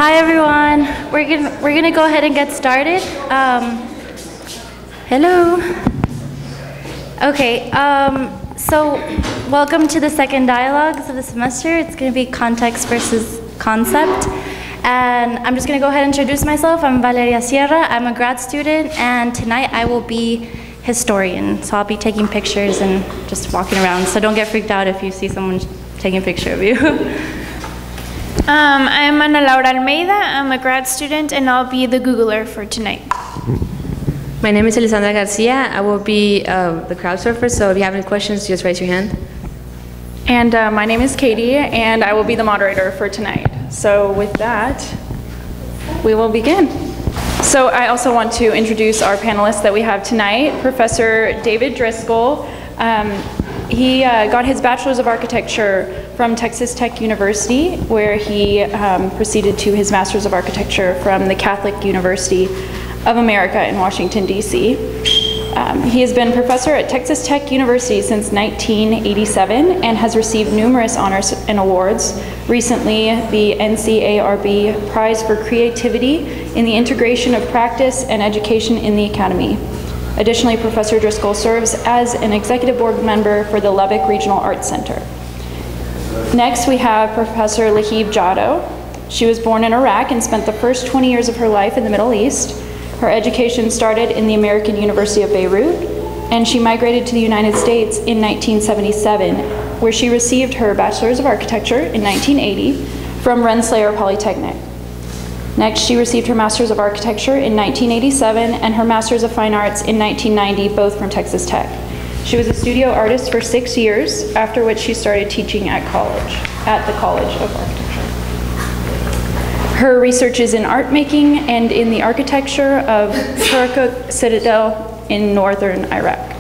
Hi everyone. We're gonna go ahead and get started. Hello. Okay. So welcome to the second dialogues of the semester. It's gonna be context versus concept. And I'm just gonna go ahead and introduce myself. I'm Valeria Sierra. I'm a grad student, and tonight I will be historian. So I'll be taking pictures and just walking around. So don't get freaked out if you see someone taking a picture of you. I'm Ana Laura Almeida. I'm a grad student, and I'll be the Googler for tonight. My name is Elisandra Garcia. I will be the crowd surfer, so if you have any questions, just raise your hand. And my name is Katie, and I will be the moderator for tonight. So with that, we will begin. So I also want to introduce our panelists that we have tonight. Professor David Driscoll. He got his Bachelor's of Architecture from Texas Tech University, where he proceeded to his Master's of Architecture from the Catholic University of America in Washington, D.C. He has been professor at Texas Tech University since 1987 and has received numerous honors and awards. Recently, the NCARB Prize for Creativity in the Integration of Practice and Education in the Academy. Additionally, Professor Driscoll serves as an executive board member for the Lubbock Regional Arts Center. Next, we have Professor Lahib Jado. She was born in Iraq and spent the first 20 years of her life in the Middle East. Her education started in the American University of Beirut, and she migrated to the United States in 1977, where she received her Bachelor's of Architecture in 1980 from Rensselaer Polytechnic. Next, she received her Master's of Architecture in 1987 and her Master's of Fine Arts in 1990, both from Texas Tech. She was a studio artist for 6 years, after which she started teaching at the College of Architecture. Her research is in art making and in the architecture of Kirkuk Citadel in northern Iraq.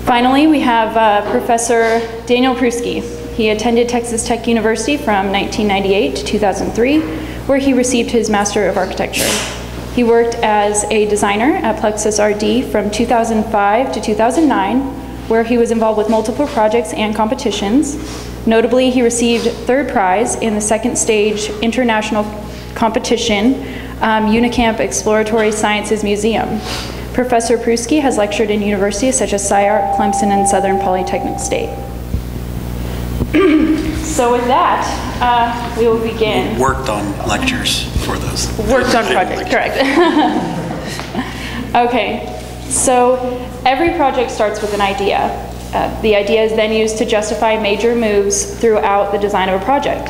Finally, we have Professor Daniel Pruski. He attended Texas Tech University from 1998 to 2003, where he received his Master of Architecture. He worked as a designer at Plexus RD from 2005 to 2009, where he was involved with multiple projects and competitions. Notably, he received third prize in the second stage international competition, Unicamp Exploratory Sciences Museum. Professor Pruski has lectured in universities such as SciArt, Clemson, and Southern Polytechnic State. So with that, we will begin. Worked on lectures for those. Worked on projects, correct. Okay, so every project starts with an idea. The idea is then used to justify major moves throughout the design of a project.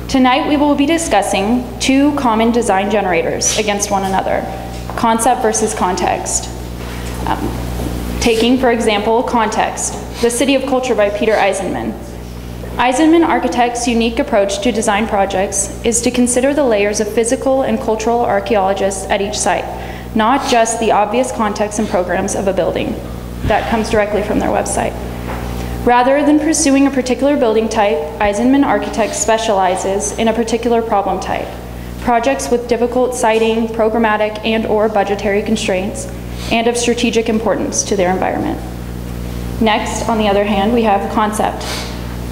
Tonight we will be discussing two common design generators against one another, concept versus context. Taking, for example, context, The City of Culture by Peter Eisenman. Eisenman Architects' unique approach to design projects is to consider the layers of physical and cultural archaeologists at each site, not just the obvious context and programs of a building. That comes directly from their website. Rather than pursuing a particular building type, Eisenman Architects specializes in a particular problem type, projects with difficult siting, programmatic, and/or budgetary constraints, and of strategic importance to their environment. Next, on the other hand, we have concept.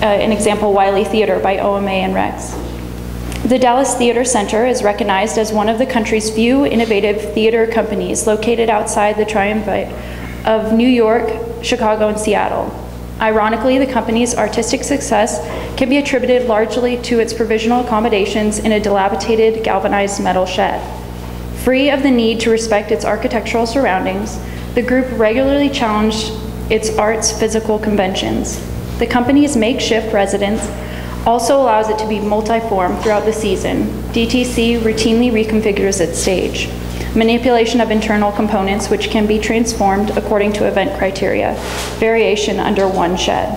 An example, Wiley Theater by OMA and Rex. The Dallas Theater Center is recognized as one of the country's few innovative theater companies located outside the triumvirate of New York, Chicago, and Seattle. Ironically, the company's artistic success can be attributed largely to its provisional accommodations in a dilapidated galvanized metal shed. Free of the need to respect its architectural surroundings, the group regularly challenged its art's physical conventions. The company's makeshift residence also allows it to be multiform throughout the season. DTC routinely reconfigures its stage. Manipulation of internal components which can be transformed according to event criteria. Variation under one shed.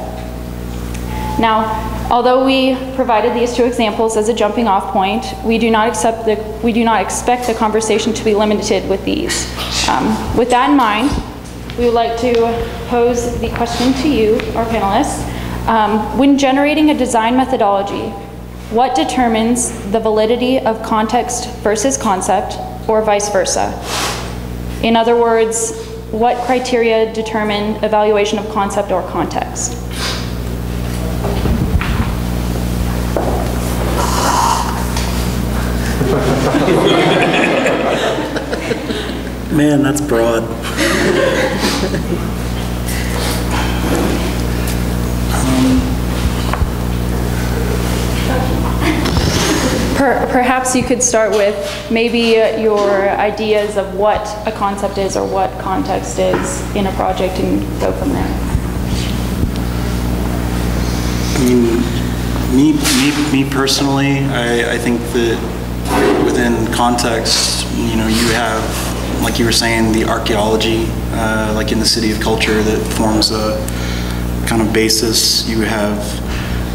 Now, although we provided these two examples as a jumping off point, we do not expect the conversation to be limited with these. With that in mind, we would like to pose the question to you, our panelists. When generating a design methodology, what determines the validity of context versus concept, or vice versa? In other words, what criteria determine evaluation of concept or context? Man, that's broad. Perhaps you could start with maybe your ideas of what a concept is or what context is in a project and go from there. Me personally, I think that within context, you know, you have, like you were saying, the archaeology, like in the City of Culture, that forms a kind of basis. You have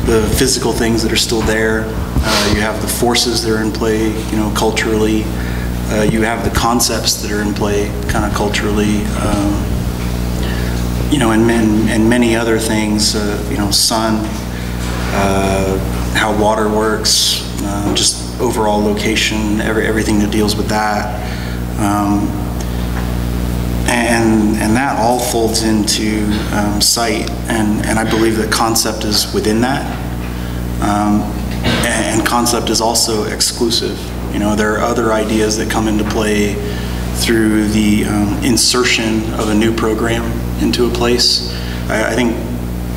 the physical things that are still there. You have the forces that are in play, you know, culturally. You have the concepts that are in play, kind of culturally. You know, and many other things. You know, sun, how water works, just overall location, everything that deals with that. And that all folds into site, and I believe that concept is within that. And concept is also exclusive. You know, there are other ideas that come into play through the insertion of a new program into a place. I think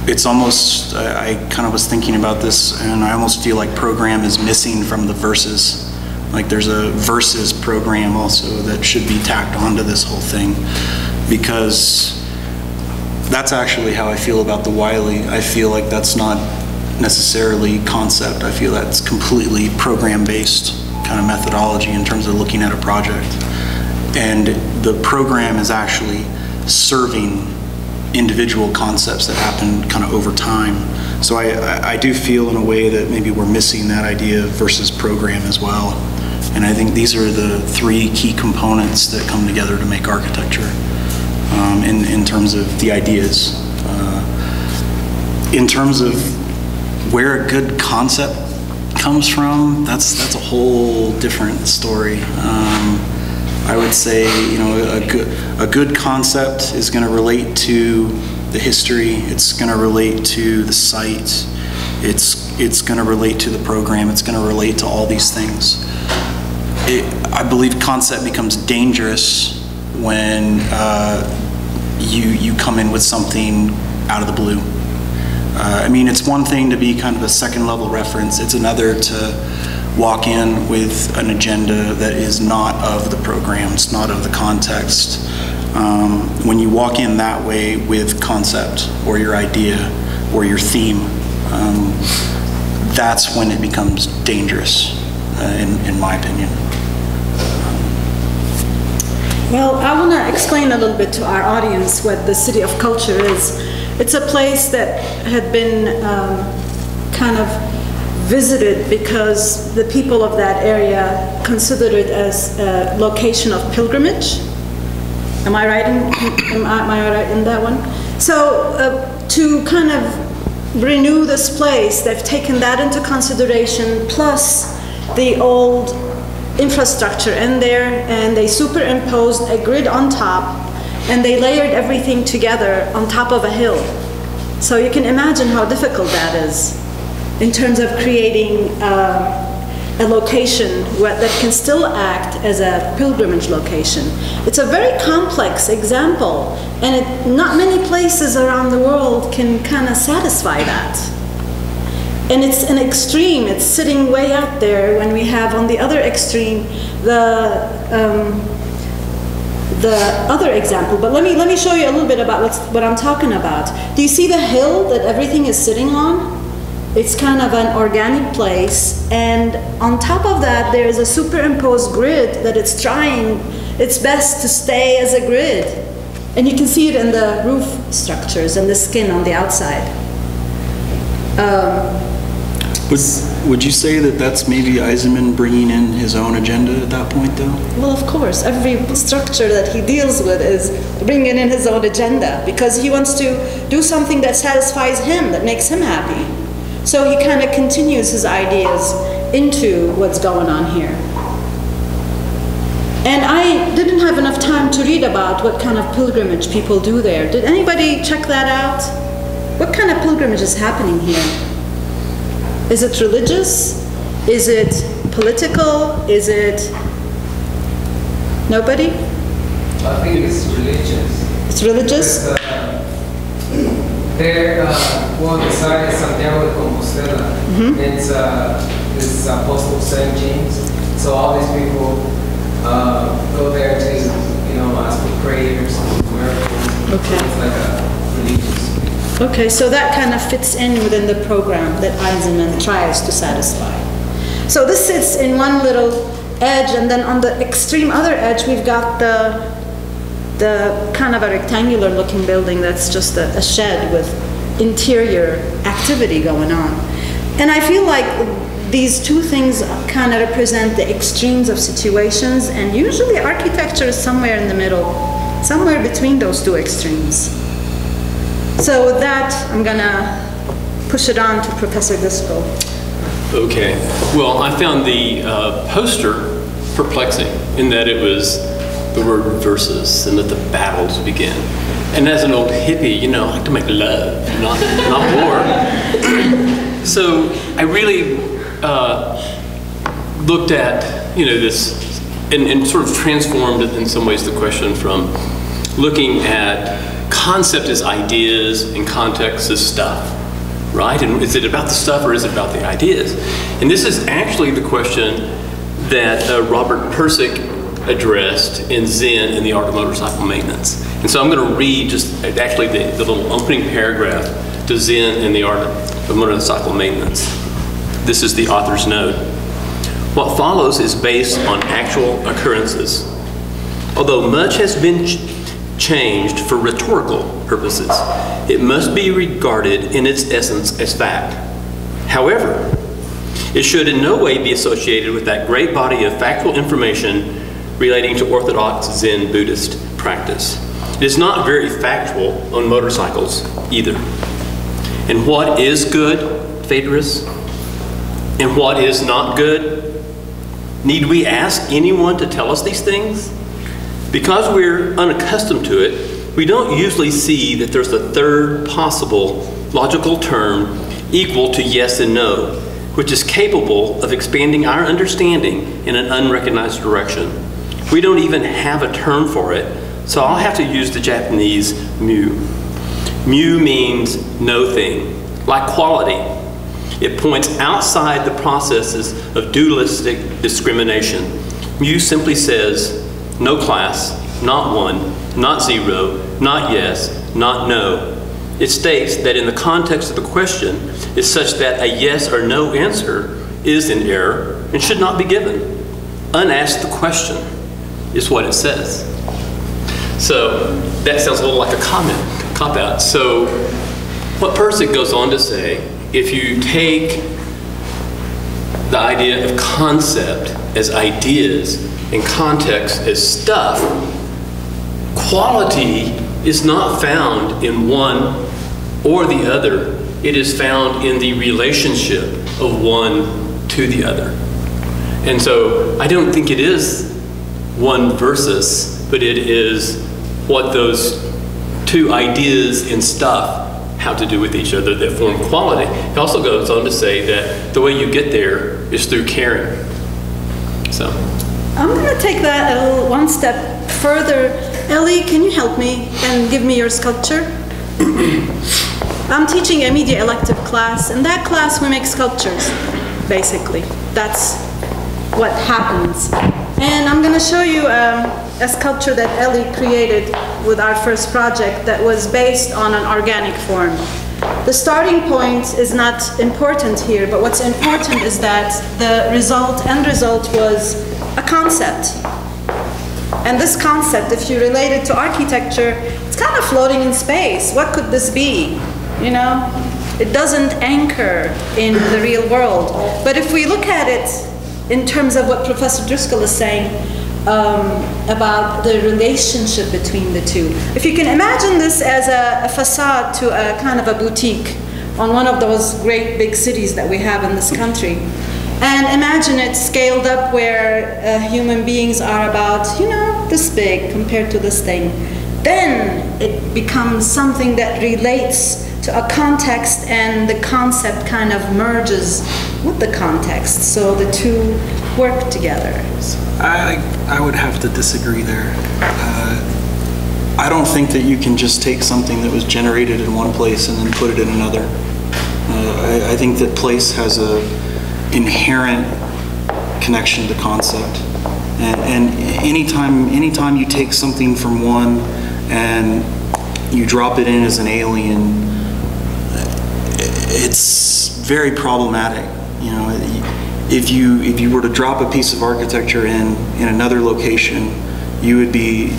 it's almost, I kind of was thinking about this, and I almost feel like program is missing from the verses. Like there's a versus program also that should be tacked onto this whole thing, because that's actually how I feel about the Wiley. I feel like that's not necessarily concept. I feel that's completely program-based kind of methodology in terms of looking at a project. And the program is actually serving individual concepts that happen kind of over time. So I do feel in a way that maybe we're missing that idea versus program as well. And I think these are the three key components that come together to make architecture in terms of the ideas. In terms of where a good concept comes from, that's a whole different story. I would say, you know, a good concept is going to relate to the history. It's going to relate to the site. It's going to relate to the program. It's going to relate to all these things. I believe concept becomes dangerous when you come in with something out of the blue. I mean, it's one thing to be kind of a second level reference. It's another to walk in with an agenda that is not of the program, it's not of the context. When you walk in that way with concept or your idea or your theme, that's when it becomes dangerous, in my opinion. Well, I want to explain a little bit to our audience what the City of Culture is. It's a place that had been kind of visited because the people of that area considered it as a location of pilgrimage. Am I right in that one? So to kind of renew this place, they've taken that into consideration, plus the old infrastructure in there, and they superimposed a grid on top, and they layered everything together on top of a hill. So you can imagine how difficult that is in terms of creating a location that can still act as a pilgrimage location. It's a very complex example, and not many places around the world can kind of satisfy that. And it's an extreme, it's sitting way out there when we have on the other extreme the other example. But let me show you a little bit about what I'm talking about. Do you see the hill that everything is sitting on? It's kind of an organic place, and on top of that there is a superimposed grid that it's trying its best to stay as a grid. And you can see it in the roof structures and the skin on the outside. Would you say that that's maybe Eisenman bringing in his own agenda at that point, though? Well, of course, every structure that he deals with is bringing in his own agenda, because he wants to do something that satisfies him, that makes him happy. So he kind of continues his ideas into what's going on here. And I didn't have enough time to read about what kind of pilgrimage people do there. Did anybody check that out? What kind of pilgrimage is happening here? Is it religious? Is it political? Is it nobody? I think it's religious. It's religious? Well, the site is Santiago de Compostela. It's this Apostle St. James. So all these people go there to, ask for prayers and miracles. Okay. It's like a religious. Okay, so that kind of fits in within the program that Eisenman tries to satisfy. So this sits in one little edge, and then on the extreme other edge, we've got the kind of a rectangular looking building that's just a shed with interior activity going on. And I feel like these two things kind of represent the extremes of situations, and usually architecture is somewhere in the middle, somewhere between those two extremes. So with that, I'm gonna push it on to Professor Driscoll. Okay, well, I found the poster perplexing in that it was the word versus and that the battles begin. And as an old hippie, I like to make love, not war. So I really looked at, this and sort of transformed it in some ways the question from looking at concept as ideas and context as stuff, right? And is it about the stuff or is it about the ideas? And this is actually the question that Robert Pirsig addressed in Zen in the Art of Motorcycle Maintenance. And so I'm going to read just actually the little opening paragraph to Zen in the Art of Motorcycle Maintenance. This is the author's note. What follows is based on actual occurrences. Although much has been changed for rhetorical purposes, it must be regarded in its essence as fact. However, it should in no way be associated with that great body of factual information relating to Orthodox Zen Buddhist practice. It is not very factual on motorcycles either. And what is good, Phaedrus? And what is not good? Need we ask anyone to tell us these things? Because we're unaccustomed to it, we don't usually see that there's a third possible logical term equal to yes and no, which is capable of expanding our understanding in an unrecognized direction. We don't even have a term for it, so I'll have to use the Japanese mu. Mu means no thing, like quality. It points outside the processes of dualistic discrimination. Mu simply says, no class, not one, not zero, not yes, not no. It states that in the context of the question is such that a yes or no answer is in error and should not be given. Unasked the question is what it says. So that sounds a little like a cop-out. So what Pirsig goes on to say, if you take the idea of concept as ideas and context as stuff, quality is not found in one or the other. It is found in the relationship of one to the other. And so I don't think it is one versus, but it is what those two ideas and stuff have to do with each other that form quality. It also goes on to say that the way you get there is through caring. So I'm going to take that one step further. Ellie, can you help me and give me your sculpture? I'm teaching a media elective class. In that class, we make sculptures, basically. That's what happens. And I'm going to show you a sculpture that Ellie created with our first project that was based on an organic form. The starting point is not important here, but what's important is that the end result was a concept. And this concept, if you relate it to architecture, it's kind of floating in space. What could this be? You know, it doesn't anchor in the real world. But if we look at it in terms of what Professor Driscoll is saying about the relationship between the two. If you can imagine this as a facade to a kind of a boutique on one of those great big cities that we have in this country, and imagine it scaled up where human beings are about, you know, this big compared to this thing, then it becomes something that relates to a context, and the concept kind of merges with the context, so the two work together. I would have to disagree there. I don't think that you can just take something that was generated in one place and then put it in another. I think that place has a inherent connection to concept. And anytime you take something from one and you drop it in as an alien, it's very problematic. You know, if you were to drop a piece of architecture in another location, you would be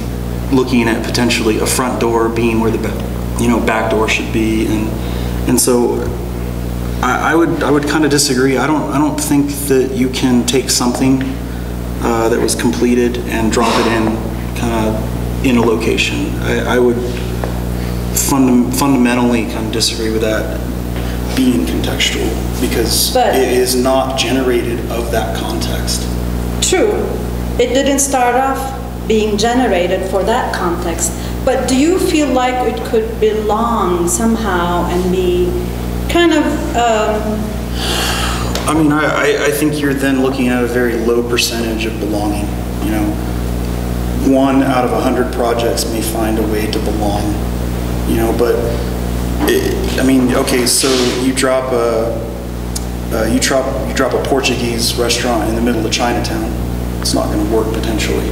looking at potentially a front door being where the back door should be, and so I would kind of disagree. I don't think that you can take something that was completed and drop it in kind of in a location. I would fundamentally kind of disagree with that being contextual, because it is not generated of that context. True, it didn't start off being generated for that context, but do you feel like it could belong somehow and be kind of I mean, I think you're then looking at a very low percentage of belonging. You know, 1 out of 100 projects may find a way to belong. You know, but I mean, okay, so you drop a Portuguese restaurant in the middle of Chinatown. It's not going to work potentially.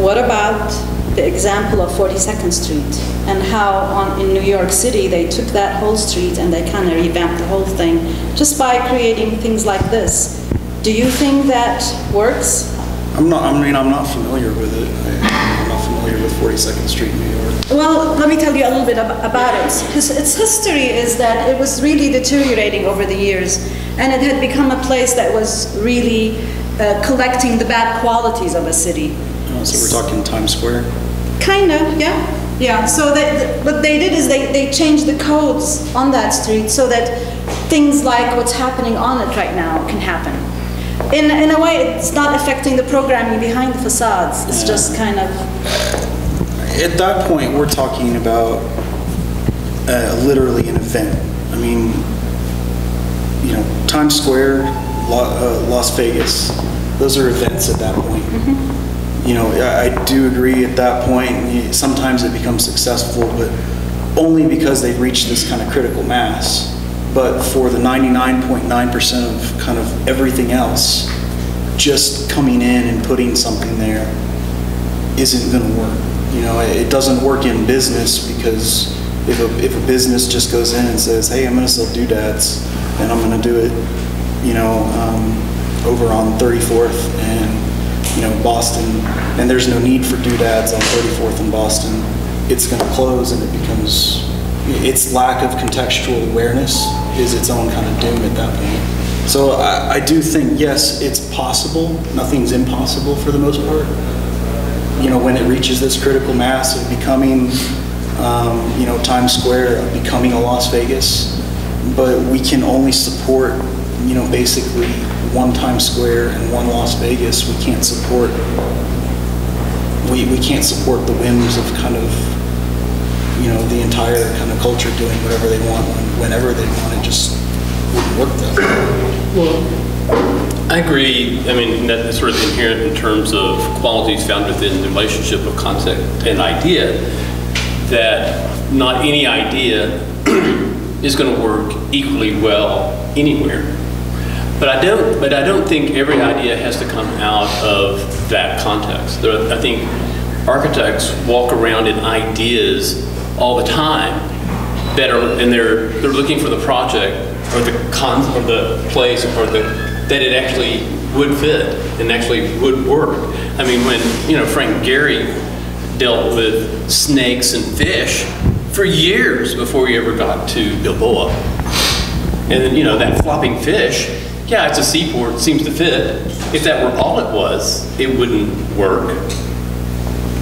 What about the example of 42nd Street and how in New York City they took that whole street and they kind of revamped the whole thing just by creating things like this? Do you think that works? I'm not familiar with it. I'm not familiar with 42nd Street in New York. Well, let me tell you a little bit about it. Its history is that it was really deteriorating over the years, and it had become a place that was really collecting the bad qualities of a city. Oh, so we're talking Times Square? Kind of, yeah. Yeah, so what they did is they changed the codes on that street so that things like what's happening on it right now can happen. In a way, it's not affecting the programming behind the facades. It's just kind of... At that point, we're talking about literally an event. I mean, you know, Times Square, Las Vegas, those are events at that point. Mm-hmm. You know, I do agree at that point, sometimes it becomes successful, but only because they've reached this kind of critical mass. But for the 99.9% of kind of everything else, just coming in and putting something there isn't going to work. You know, it doesn't work in business, because if a business just goes in and says, hey, I'm going to sell doodads, and I'm going to do it, you know, over on 34th and, you know, Boston, and there's no need for doodads on 34th and Boston, it's going to close, and it becomes, its lack of contextual awareness is its own kind of doom at that point. So I do think, yes, it's possible. Nothing's impossible for the most part. You know, when it reaches this critical mass of becoming, you know, Times Square, of becoming a Las Vegas, but we can only support, you know, basically one Times Square and one Las Vegas. We can't support, we can't support the whims of kind of, you know, the entire kind of culture doing whatever they want whenever they want. It just wouldn't work that way. Well, I agree. I mean, that's sort of inherent in terms of qualities found within the relationship of concept and idea, that not any idea is going to work equally well anywhere. But I don't think every idea has to come out of that context. I think architects walk around in ideas all the time that are, and they're looking for the project or the place or that it actually would fit and actually would work. I mean, when, you know, Frank Gehry dealt with snakes and fish for years before he ever got to Bilboa. And then, you know, that flopping fish, yeah, it's a seaport, it seems to fit. If that were all it was, it wouldn't work.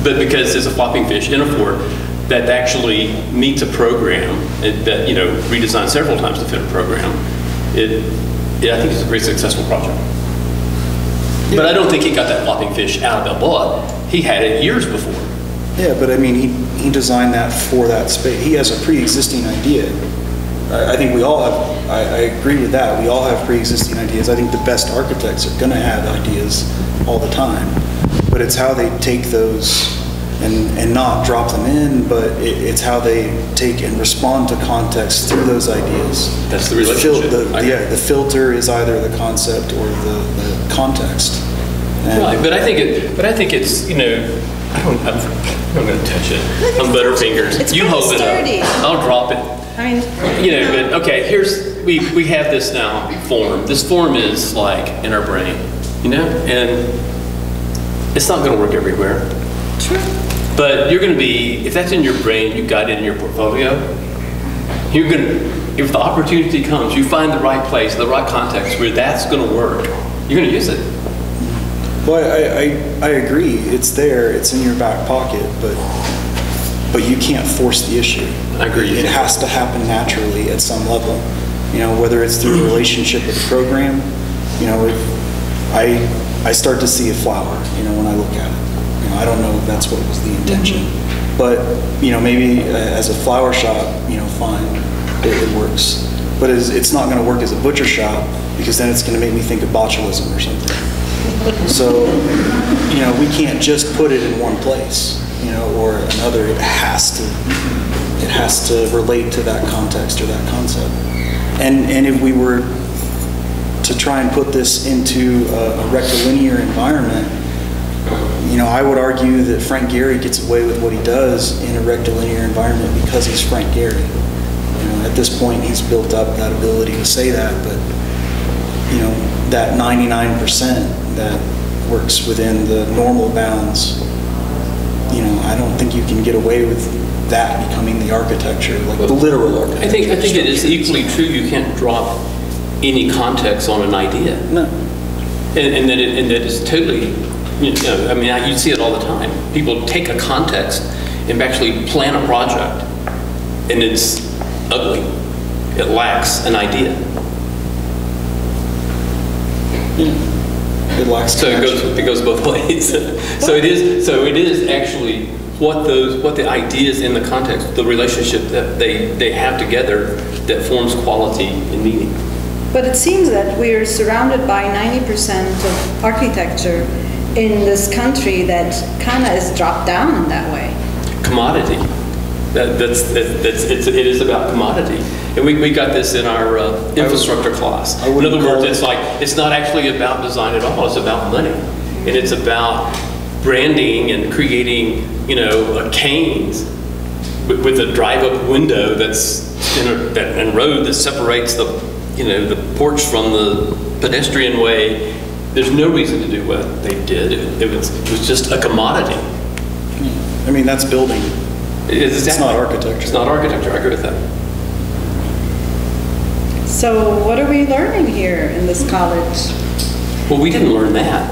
But because there's a flopping fish in a fort that actually meets a program, that, you know, redesigned several times to fit a program, I think it's a very successful project. Yeah. But I don't think he got that flopping fish out of Balboa. He had it years before. Yeah, but I mean, he designed that for that space. He has a pre-existing idea. I think we all have, I agree with that. We all have pre-existing ideas. I think the best architects are going to have ideas all the time, but it's how they take those and not drop them in, but it's how they take and respond to context through those ideas. That's the relationship. The filter is either the concept or the context. And right, but I think it's, you know, I'm going to touch it. I'm butterfingers. It's you hold it sturdy. up. I'll drop it. I mean, You know, but okay, we have this now form. This form is like in our brain, you know, and it's not going to work everywhere. true. But you're going to be, if that's in your brain, you got it in your portfolio, you're going to, if the opportunity comes, you find the right place, the right context where that's going to work, you're going to use it. Well, I agree. It's there. It's in your back pocket, but you can't force the issue. I agree. It has to happen naturally at some level. You know, whether it's through a relationship with the program. You know, if I start to see a flower, you know, when I look at it. You know, I don't know if that's what was the intention, but you know, maybe as a flower shop, you know, fine, it works. But it's not going to work as a butcher shop, because then it's going to make me think of botulism or something. So, you know, we can't just put it in one place, you know, or another. It has to relate to that context or that concept. And if we were to try and put this into a rectilinear environment, you know, I would argue that Frank Gehry gets away with what he does in a rectilinear environment because he's Frank Gehry. You know, at this point, he's built up that ability to say that, but, you know, that 99% that works within the normal bounds, you know, I don't think you can get away with that becoming the architecture, like the literal architecture. I think it is equally true. You can't drop any context on an idea. No. And that is totally, you know, I mean, you see it all the time. People take a context and actually plan a project, and it's ugly. It lacks an idea. It lacks. So it goes both ways. So it is actually what the ideas in the context, the relationship that they have together, that forms quality and meaning. But it seems that we're surrounded by 90% of architecture in this country that kind of is dropped down in that way. Commodity. It is about commodity. And we got this in our infrastructure class. In other words, it's not actually about design at all. It's about money. And it's about branding and creating, you know, a canes with a drive-up window that's in a road that separates the, you know, the porch from the pedestrian way. There's no reason to do what they did. It was just a commodity. I mean, that's building. It's not architecture. It's not architecture. I agree with that. So what are we learning here in this college? Well, we didn't learn that.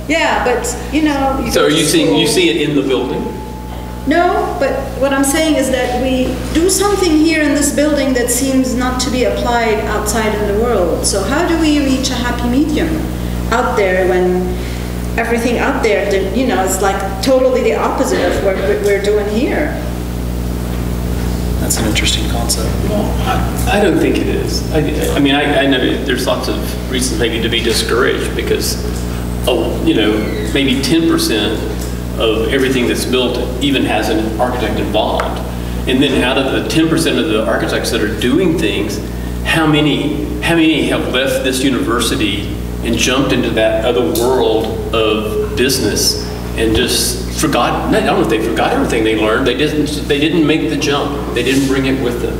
Yeah, but you know. So are you see it in the building? No, but what I'm saying is that we do something here in this building that seems not to be applied outside in the world. So how do we reach a happy medium out there when everything out there, you know, is like totally the opposite of what we're doing here? That's an interesting concept. Well, I don't think it is. I mean, I know there's lots of reasons maybe to be discouraged because, you know, maybe 10% of everything that's built even has an architect involved. And then out of the 10% of the architects that are doing things, how many have left this university and jumped into that other world of business and just forgot, I don't know if they forgot everything they learned, they didn't make the jump, they didn't bring it with them.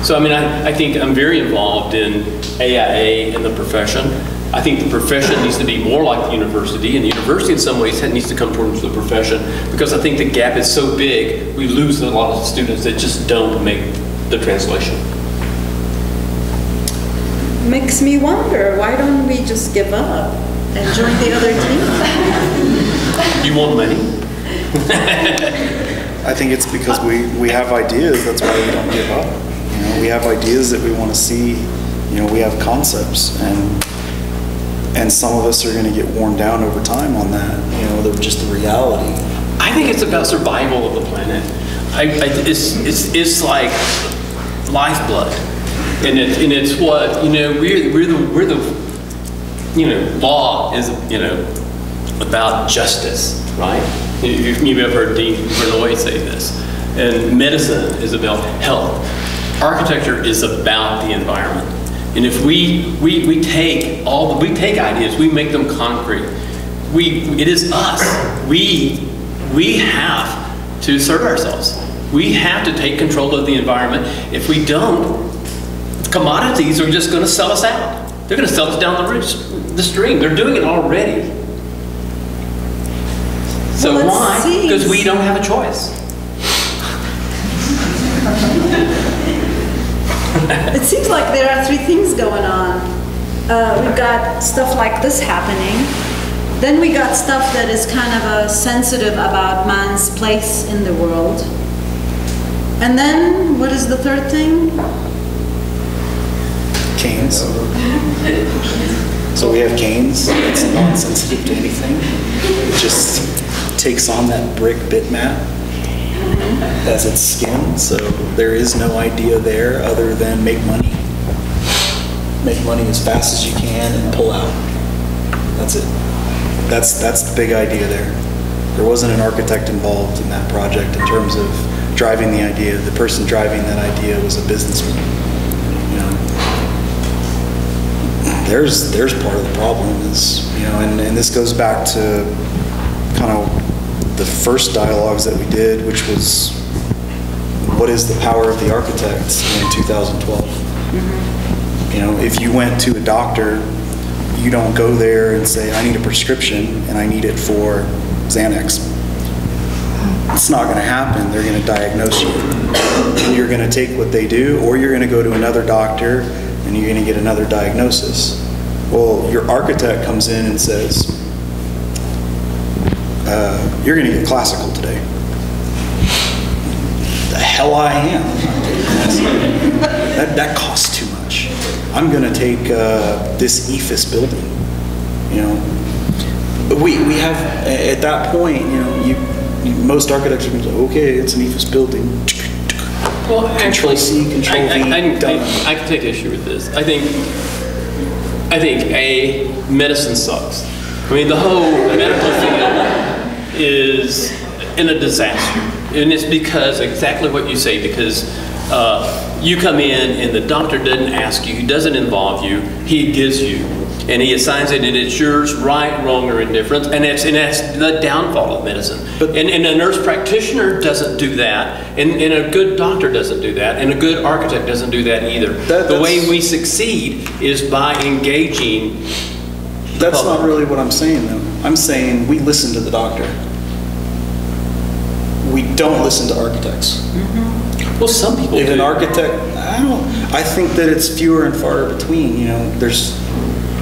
So I mean, I think I'm very involved in AIA and the profession. I think the profession needs to be more like the university, and the university in some ways needs to come towards the profession, because I think the gap is so big, we lose a lot of students that just don't make the translation. Makes me wonder, why don't we just give up and join the other team? You want money? I think it's because we have ideas, that's why we don't give up. You know, we have ideas that we want to see, you know, we have concepts, and some of us are going to get worn down over time on that, you know, just the reality. I think it's about survival of the planet. it's like lifeblood, and it's what, you know, we're the you know, law is, you know, about justice, right? You've ever heard Dean Vernoy say this. And medicine is about health. Architecture is about the environment. And if we take ideas, we make them concrete. It is us. We have to serve ourselves. We have to take control of the environment. If we don't, commodities are just going to sell us out. They're going to sell us down the stream. They're doing it already. So well, why? Because we don't have a choice. It seems like there are three things going on. We've got stuff like this happening. Then we got stuff that is kind of sensitive about man's place in the world. And then, what is the third thing? Canes. So we have canes. It's non-sensitive to anything. It just takes on that brick bitmap as its skin. So there is no idea there other than make money. Make money as fast as you can and pull out. That's it. That's the big idea there. There wasn't an architect involved in that project in terms of driving the idea. The person driving that idea was a businessman. You know, there's part of the problem is, you know, and this goes back to kind of the first dialogues that we did, which was what is the power of the architect in 2012. Mm-hmm. You know, if you went to a doctor, you don't go there and say, I need a prescription and I need it for Xanax. It's not going to happen. They're going to diagnose you. And you're going to take what they do, or you're going to go to another doctor and you're going to get another diagnosis. Well, your architect comes in and says, you're going to get classical today. The hell I am. That costs too much. I'm going to take this EFIS building. You know, we have at that point, you know, most architects are going to say, okay, it's an EFIS building. Well, actually, Control C, Control V. I can take issue with this. I think medicine sucks. I mean, the whole medical field is in a disaster, and it's because exactly what you say. Because you come in and the doctor doesn't ask you, he doesn't involve you, he gives you, and he assigns it, and it's yours, right, wrong, or indifference, and that's the downfall of medicine. And a nurse practitioner doesn't do that, and a good doctor doesn't do that, and a good architect doesn't do that either. The way we succeed is by engaging the That's public. not really what I'm saying, though. I'm saying we listen to the doctor. We don't listen to architects. Well, some people If do. an architect, I think that it's fewer and far between. You know, there's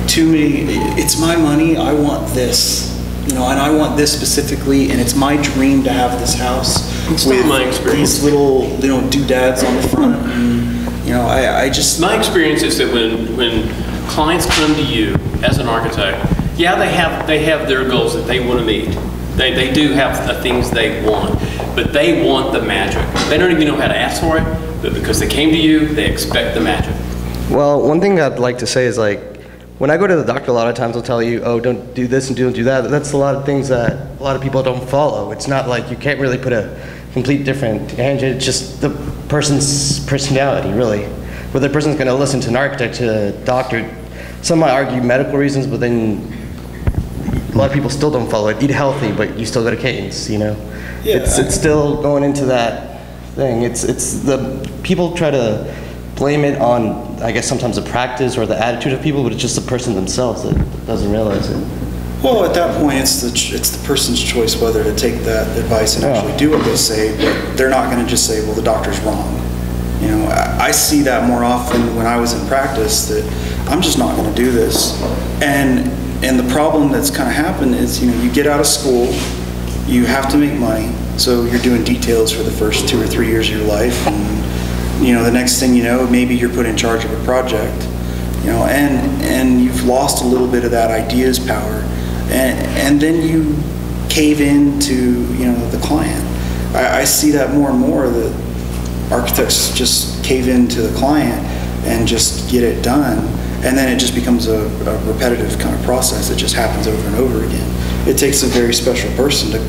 too many. It's my money. I want this. You know, and I want this specifically, and it's my dream to have this house It's with not my experience. these little, you know, doodads on the front. And, you know, I just. My experience is that when clients come to you as an architect, yeah, they have their goals that they want to meet. They do have the things they want, but they want the magic. They don't even know how to ask for it, but because they came to you, they expect the magic. Well, one thing I'd like to say is, like, when I go to the doctor, a lot of times they'll tell you, oh, don't do this and don't do that. That's a lot of things that a lot of people don't follow. It's not like you can't really put a complete different hand. It's just the person's personality, really. Whether the person's going to listen to an architect, to a doctor. Some might argue medical reasons, but then a lot of people still don't follow it. Eat healthy, but you still go to Canes, you know? Yeah, It's still going into that thing. It's the people try to blame it on, I guess, sometimes the practice or the attitude of people, but it's just the person themselves that doesn't realize it. Well, at that point, it's the person's choice whether to take that advice and actually do what they say, but they're not going to just say, well, the doctor's wrong. You know, I see that more often when I was in practice, that I'm just not going to do this. And the problem that's kind of happened is, you know, you get out of school, you have to make money, so you're doing details for the first 2 or 3 years of your life, and, you know, the next thing you know, maybe you're put in charge of a project, you know, and you've lost a little bit of that ideas power, and then you cave in to, you know, the client. I see that more and more, that architects just cave into the client and just get it done, and then it just becomes a repetitive kind of process that just happens over and over again. It takes a very special person to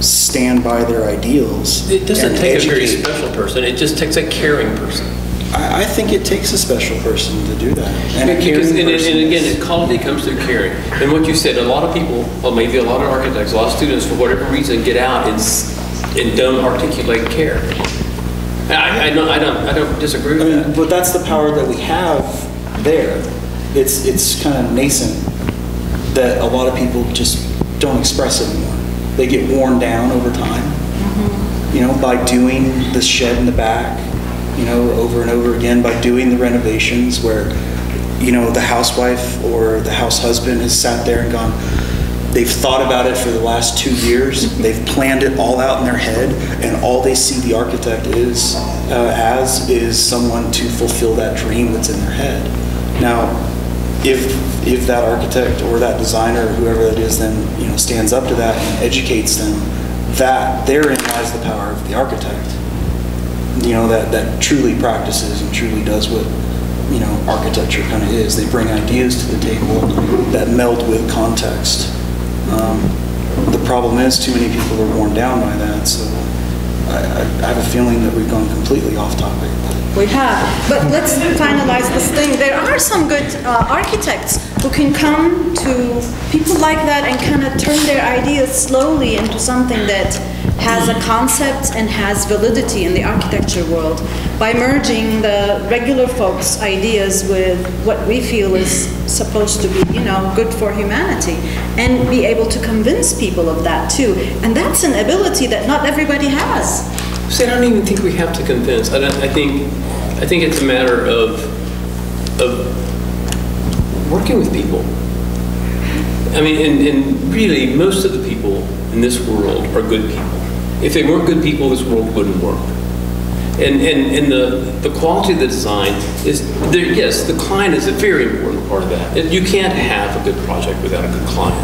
stand by their ideals. It doesn't and take educate. a very special person, it just takes a caring person. I think it takes a special person to do that. And Because, and again, quality comes through caring. And what you said, a lot of people, well, maybe a lot of architects, a lot of students, for whatever reason, get out and don't articulate care. I don't disagree with that. But that's the power that we have there. It's kind of nascent that a lot of people just don't express anymore. They get worn down over time, you know, by doing the shed in the back, you know, over and over again, by doing the renovations where, you know, the housewife or the house husband has sat there and gone, they've thought about it for the last 2 years, they've planned it all out in their head, and all they see the architect is someone to fulfill that dream that's in their head. Now, if that architect or that designer or whoever that is then, you know, stands up to that and educates them, that therein lies the power of the architect. You know, that truly practices and truly does what, you know, architecture kind of is. They bring ideas to the table that meld with context. The problem is too many people are worn down by that, so I have a feeling that we've gone completely off topic. We have, but let's finalize this thing. There are some good architects who can come to people like that and kind of turn their ideas slowly into something that has a concept and has validity in the architecture world by merging the regular folks' ideas with what we feel is supposed to be, you know, good for humanity, and be able to convince people of that too. And that's an ability that not everybody has. See, I don't even think we have to convince. I think it's a matter of working with people. I mean, and really, most of the people in this world are good people. If they weren't good people, this world wouldn't work. And the quality of the design is there. Yes, the client is a very important part of that. You can't have a good project without a good client.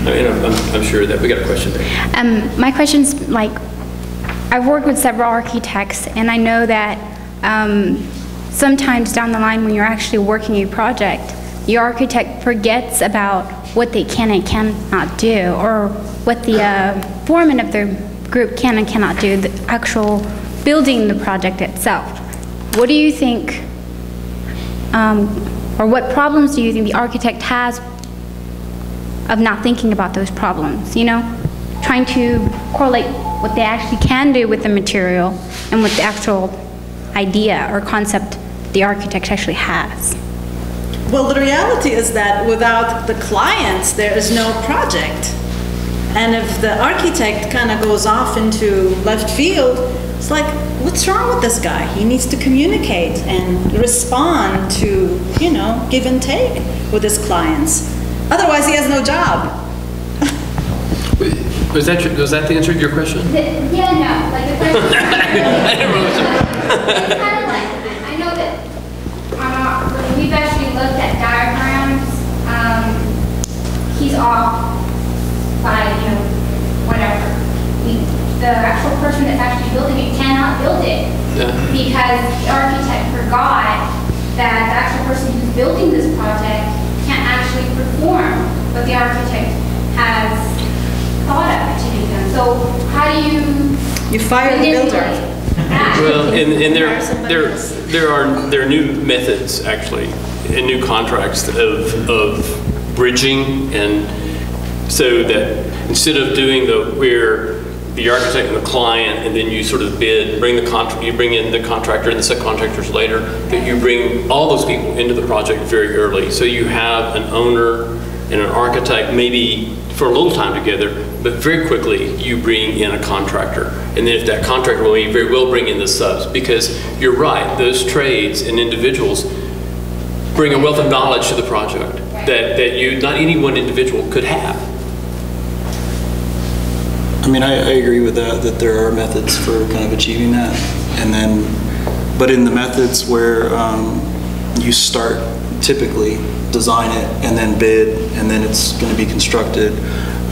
I mean, I'm sure that we got a question there. My question's like, I've worked with several architects, and I know that sometimes down the line when you're actually working a project, your architect forgets about what they can and cannot do, or what the foreman of their group can and cannot do, the actual building the project itself. What do you think, or what problems do you think the architect has of not thinking about those problems, you know? Trying to correlate what they actually can do with the material and what the actual idea or concept the architect actually has. Well, the reality is that without the clients, there is no project. And if the architect kind of goes off into left field, it's like, what's wrong with this guy? He needs to communicate and respond to, you know, give and take with his clients. Otherwise, he has no job. Was that the answer to your question? Yeah, no. Like the question. It's kind of like, I know that when we've actually looked at diagrams, he's off by, you know, whatever. The actual person that's actually building it cannot build it because the architect forgot that the actual person who's building this project can't actually perform what the architect has thought of to be done. So how do you fire the builder? Well, and there are new methods actually, and new contracts of bridging, and so that instead of doing where the architect and the client, and then you sort of bid, you bring in the contractor and the subcontractors later, that you bring all those people into the project very early. So you have an owner and an architect maybe for a little time together, but very quickly you bring in a contractor. And then if that contractor will, you very well bring in the subs, because you're right, those trades and individuals bring a wealth of knowledge to the project that not any one individual could have. I mean, I agree with that there are methods for kind of achieving that. And then, but in the methods where you start, typically design it and then bid, and then it's going to be constructed,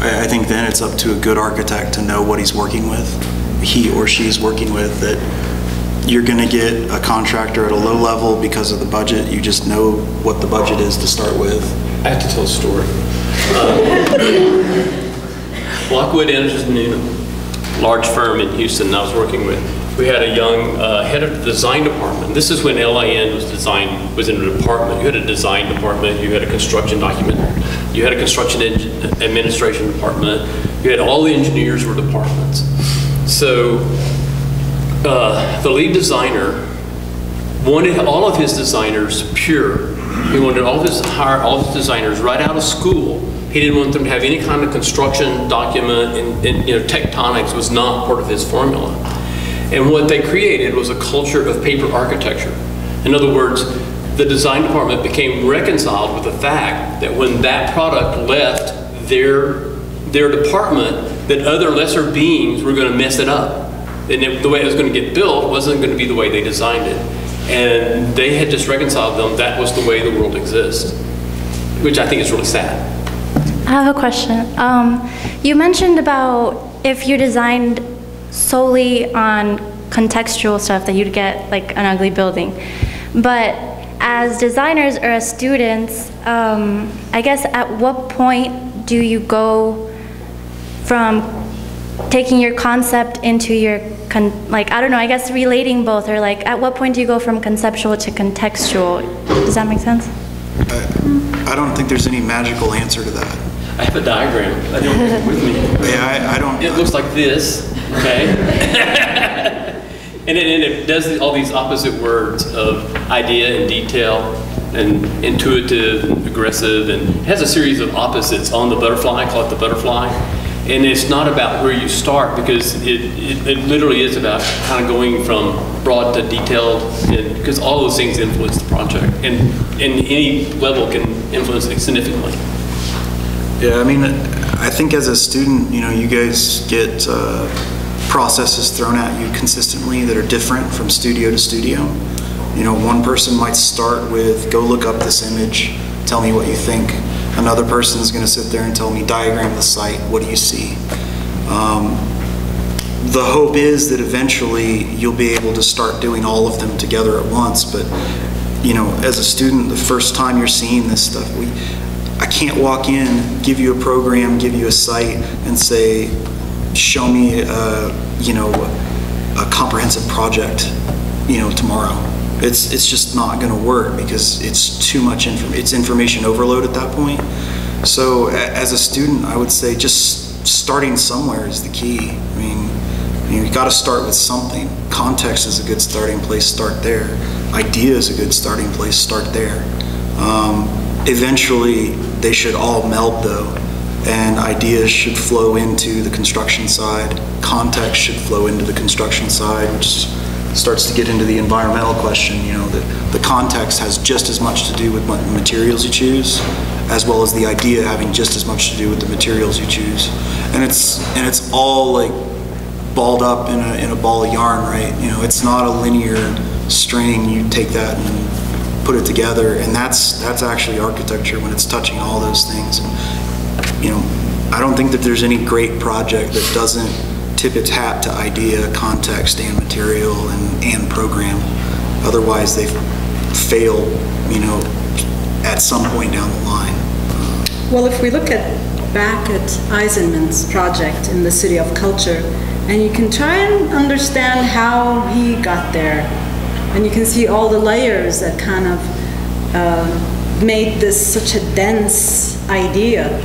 I think then it's up to a good architect to know what he's working with he or she is working with, that you're going to get a contractor at a low level because of the budget. You just know what the budget is to start with. I have to tell a story. Lockwood Anderson Noonan, large firm in Houston I was working with. We had a young head of the design department. This is when LIN was in a department. You had a design department, you had a construction document, you had a construction administration department, you had all the engineers were departments. So the lead designer wanted all of his designers pure. He wanted hire all of his designers right out of school. He didn't want them to have any kind of construction document, and tectonics was not part of his formula. And what they created was a culture of paper architecture. In other words, the design department became reconciled with the fact that when that product left their department, that other lesser beings were going to mess it up. And the way it was going to get built wasn't going to be the way they designed it. And they had just reconciled them. That was the way the world exists, which I think is really sad. I have a question. You mentioned about if you designed solely on contextual stuff that you'd get like an ugly building. But as designers or as students, I guess at what point do you go from taking your concept into your, I don't know, I guess relating both, or like at what point do you go from conceptual to contextual? Does that make sense? I don't think there's any magical answer to that. I have a diagram. I don't have it with me. Yeah, I don't. It looks like this, okay? and it does all these opposite words of idea and detail and intuitive and aggressive, and it has a series of opposites on the butterfly. I call it the butterfly. And it's not about where you start, because it literally is about kind of going from broad to detailed, because all those things influence the project, and any level can influence it significantly. Yeah, I mean, I think as a student, you guys get processes thrown at you consistently that are different from studio to studio. One person might start with, go look up this image, tell me what you think. Another person is going to sit there and tell me, diagram the site, what do you see? The hope is that eventually you'll be able to start doing all of them together at once, but as a student, the first time you're seeing this stuff, I can't walk in, give you a program, give you a site, and say, show me a comprehensive project, tomorrow. It's just not going to work, because it's too much it's information overload at that point. So as a student, I would say just starting somewhere is the key. I mean, you got to start with something. Context is a good starting place, start there. Idea is a good starting place, start there. Eventually, they should all meld though, and ideas should flow into the construction side. Context should flow into the construction side, which starts to get into the environmental question. The context has just as much to do with what materials you choose, as well as the idea having just as much to do with the materials you choose. And it's all like balled up in a ball of yarn, right? It's not a linear string. You take that and put it together, and that's actually architecture when it's touching all those things. And, I don't think that there's any great project that doesn't tip its hat to idea, context, and material, and program. Otherwise, they fail, at some point down the line. Well, if we look back at Eisenman's project in the City of Culture, and you can try and understand how he got there, and you can see all the layers that kind of made this such a dense idea.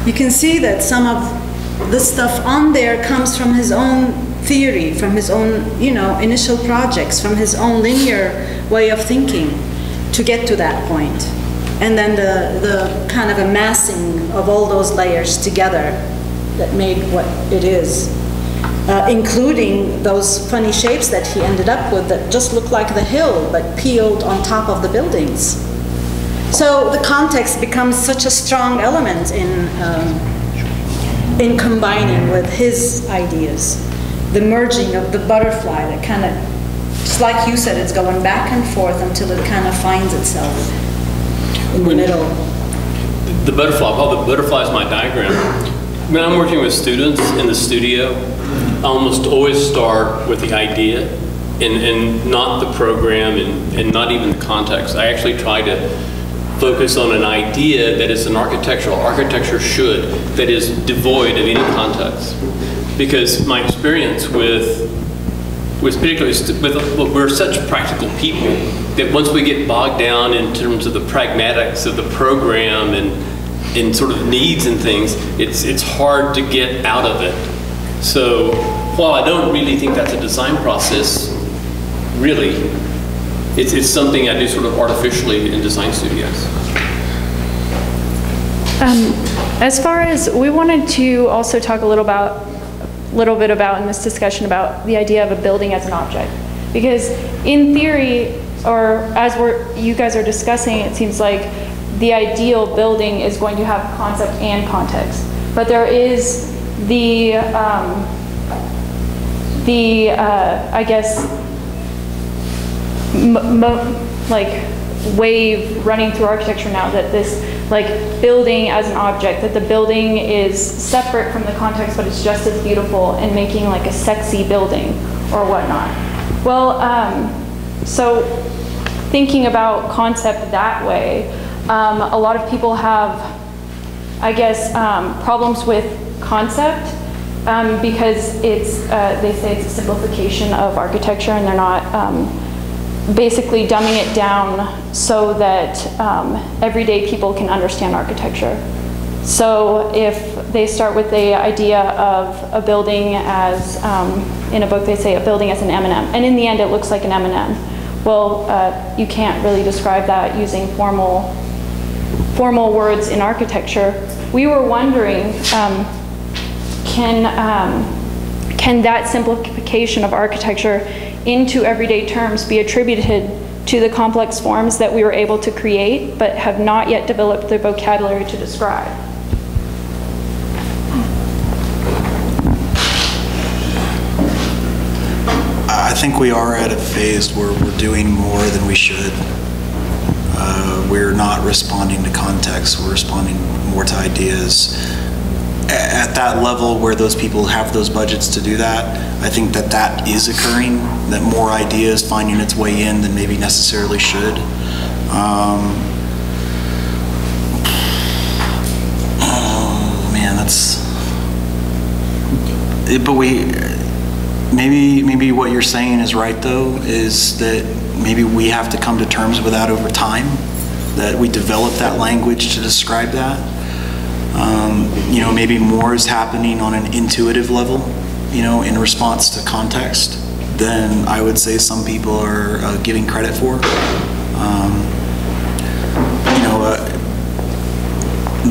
You can see that some of the stuff on there comes from his own theory, from his own, initial projects, from his own linear way of thinking to get to that point. And then the kind of amassing of all those layers together that made what it is, including those funny shapes that he ended up with that just look like the hill but peeled on top of the buildings. So the context becomes such a strong element in combining with his ideas. The merging of the butterfly that kind of, just like you said, it's going back and forth until it kind of finds itself in the middle. The butterfly, the butterfly is my diagram. when I'm working with students in the studio, I almost always start with the idea and not the program and not even the context. I actually try to focus on an idea that is an architecture should, that is devoid of any context. Because my experience with particularly, we're such practical people that once we get bogged down in terms of the pragmatics of the program and sort of needs and things, it's hard to get out of it. So while I don't really think that's a design process, really, it's something I do sort of artificially in design studios. As far as, we wanted to also talk a little bit about in this discussion about the idea of a building as an object. Because in theory, or as you guys are discussing, it seems like the ideal building is going to have concept and context. But there is the I guess, like wave running through architecture now that this like building as an object, that the building is separate from the context, but it's just as beautiful, and making like a sexy building or whatnot. Well, so thinking about concept that way, a lot of people have, I guess, problems with concept because it's, they say it's a simplification of architecture, and they're not basically dumbing it down so that everyday people can understand architecture. So if they start with the idea of a building as, in a book they say a building as an M&M, and in the end it looks like an M&M. Well, you can't really describe that using formal words in architecture. We were wondering, can that simplification of architecture into everyday terms be attributed to the complex forms that we were able to create but have not yet developed the vocabulary to describe? I think we are at a phase where we're doing more than we should. We're not responding to context, we're responding more to ideas. At that level where those people have those budgets to do that, I think that that is occurring, that more ideas finding its way in than maybe necessarily should. Oh man, that's, but maybe what you're saying is right though, is that maybe we have to come to terms with that over time, that we develop that language to describe that. You know, maybe more is happening on an intuitive level, you know, in response to context than I would say some people are giving credit for. You know,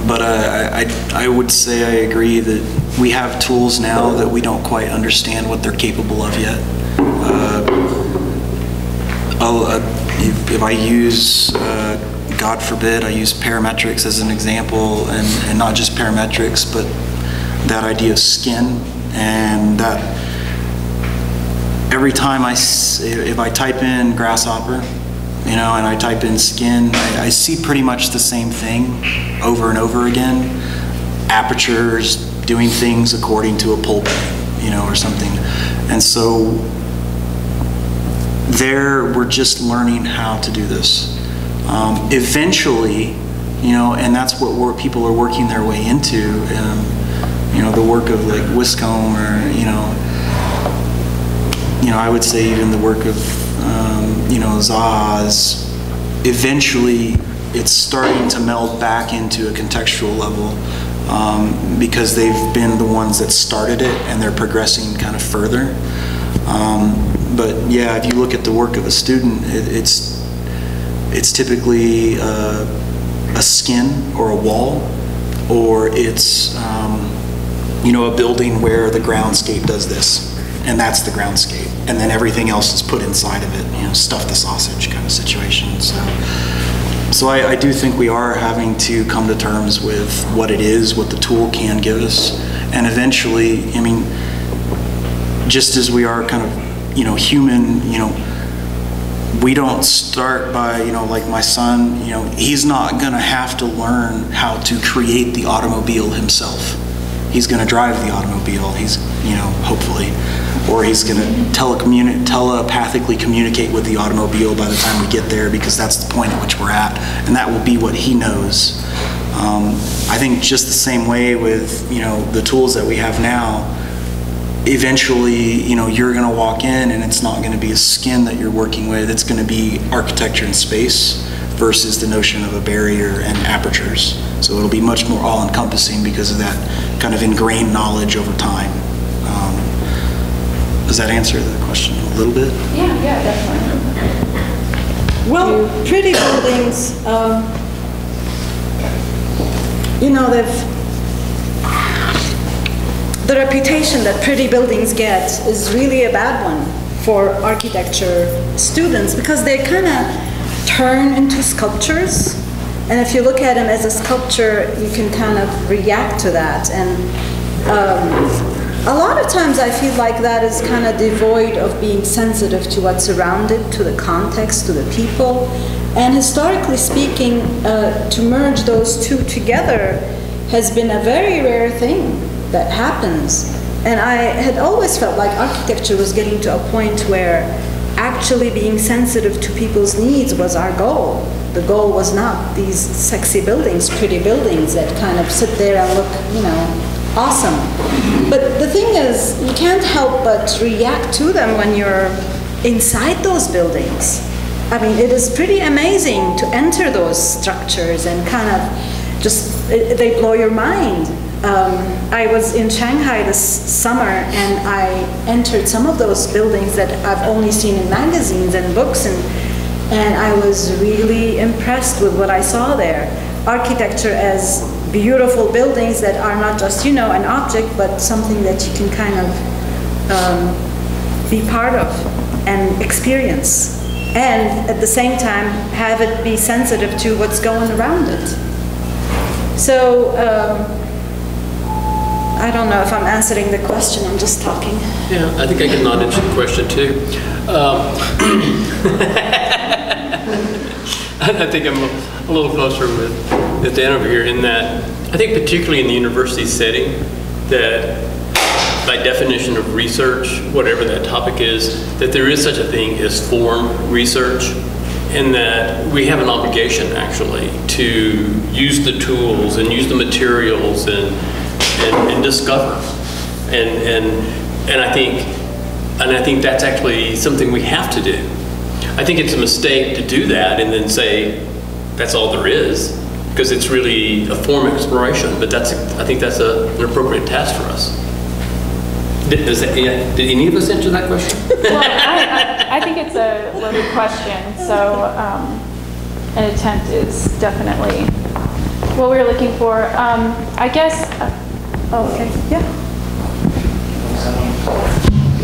but I would say I agree that we have tools now that we don't quite understand what they're capable of yet. If I use God forbid, I use parametrics as an example, and not just parametrics, but that idea of skin, and that every time if I type in grasshopper, you know, and I type in skin, I see pretty much the same thing over and over again. Apertures, doing things according to a pole plane, you know, or something. And so there, we're just learning how to do this. Eventually, you know, and that's what people are working their way into, you know, the work of like Wiscombe, or, you know, I would say even the work of, you know, Zaz. Eventually, it's starting to meld back into a contextual level, because they've been the ones that started it, and they're progressing kind of further. But yeah, if you look at the work of a student, it's typically a skin or a wall, or it's you know, a building where the groundscape does this, and that's the groundscape, and then everything else is put inside of it, you know, stuff the sausage kind of situation. So I do think we are having to come to terms with what it is, what the tool can give us, and eventually, I mean, just as we are kind of, you know, human, you know, we don't start by, you know, like my son, you know, he's not gonna have to learn how to create the automobile himself. he's going to drive the automobile. He's, hopefully, or he's going to telepathically communicate with the automobile by the time we get there, because that's the point at which we're at, and that will be what he knows. I think just the same way with, the tools that we have now, eventually, you're going to walk in and it's not going to be a skin that you're working with. It's going to be architecture and space versus the notion of a barrier and apertures. So it'll be much more all-encompassing because of that kind of ingrained knowledge over time. Does that answer the question a little bit? Yeah, definitely. Well, pretty buildings, the reputation that pretty buildings get is really a bad one for architecture students, because they kind of turn into sculptures. And if you look at them as a sculpture, you can kind of react to that. And a lot of times I feel like that is kind of devoid of being sensitive to what's around it, to the context, to the people. And historically speaking, to merge those two together has been a very rare thing that happens. And I had always felt like architecture was getting to a point where actually being sensitive to people's needs was our goal. The goal was not these sexy buildings, pretty buildings that kind of sit there and look, awesome. But the thing is, you can't help but react to them when you're inside those buildings. I mean, it is pretty amazing to enter those structures and kind of they blow your mind. I was in Shanghai this summer and I entered some of those buildings that I've only seen in magazines and books, and I was really impressed with what I saw there. Architecture as beautiful buildings that are not just, an object, but something that you can kind of be part of and experience. And at the same time, have it be sensitive to what's going around it. So, I don't know if I'm answering the question, I'm just talking. Yeah, I think I can nod into the question too. I think I'm a little closer with Dan over here in that I think particularly in the university setting that by definition of research, whatever that topic is, that there is such a thing as form research, and that we have an obligation actually to use the tools and use the materials and discover, and I think that's actually something we have to do. I think it's a mistake to do that and then say that's all there is, because it's really a form of exploration. But I think that's an appropriate task for us. Did any of us answer that question? Well, I think it's a loaded question, so an attempt is definitely what we're looking for. I guess. Oh, okay. Yeah.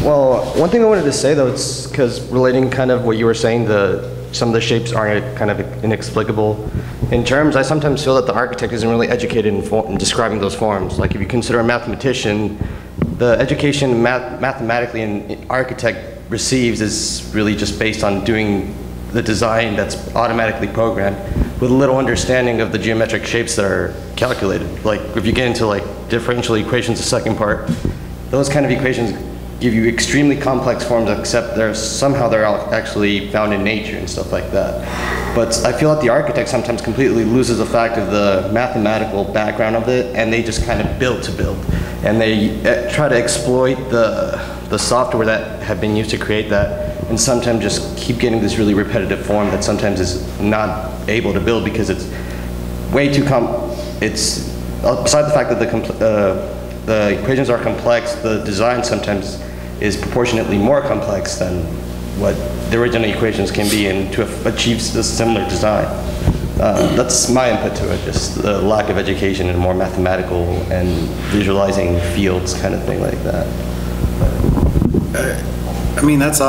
Well, one thing I wanted to say though, it's because relating kind of what you were saying, some of the shapes aren't kind of inexplicable in terms. I sometimes feel that the architect isn't really educated in describing those forms. Like if you consider a mathematician, the education mathematically an architect receives is really just based on doing the design that's automatically programmed with little understanding of the geometric shapes that are calculated. Like if you get into like differential equations, the second part, those kind of equations give you extremely complex forms, except somehow they're actually found in nature and stuff like that. But I feel that the architect sometimes completely loses the fact of the mathematical background of it, and they just kind of build to build. And they try to exploit the software that have been used to create that, and sometimes just keep getting this really repetitive form that sometimes is not able to build because it's way too it's beside the fact that the equations are complex, the design sometimes is proportionately more complex than what the original equations can be, and to achieve a similar design. That's my input to it, just the lack of education in more mathematical and visualizing fields kind of thing like that. I mean, that's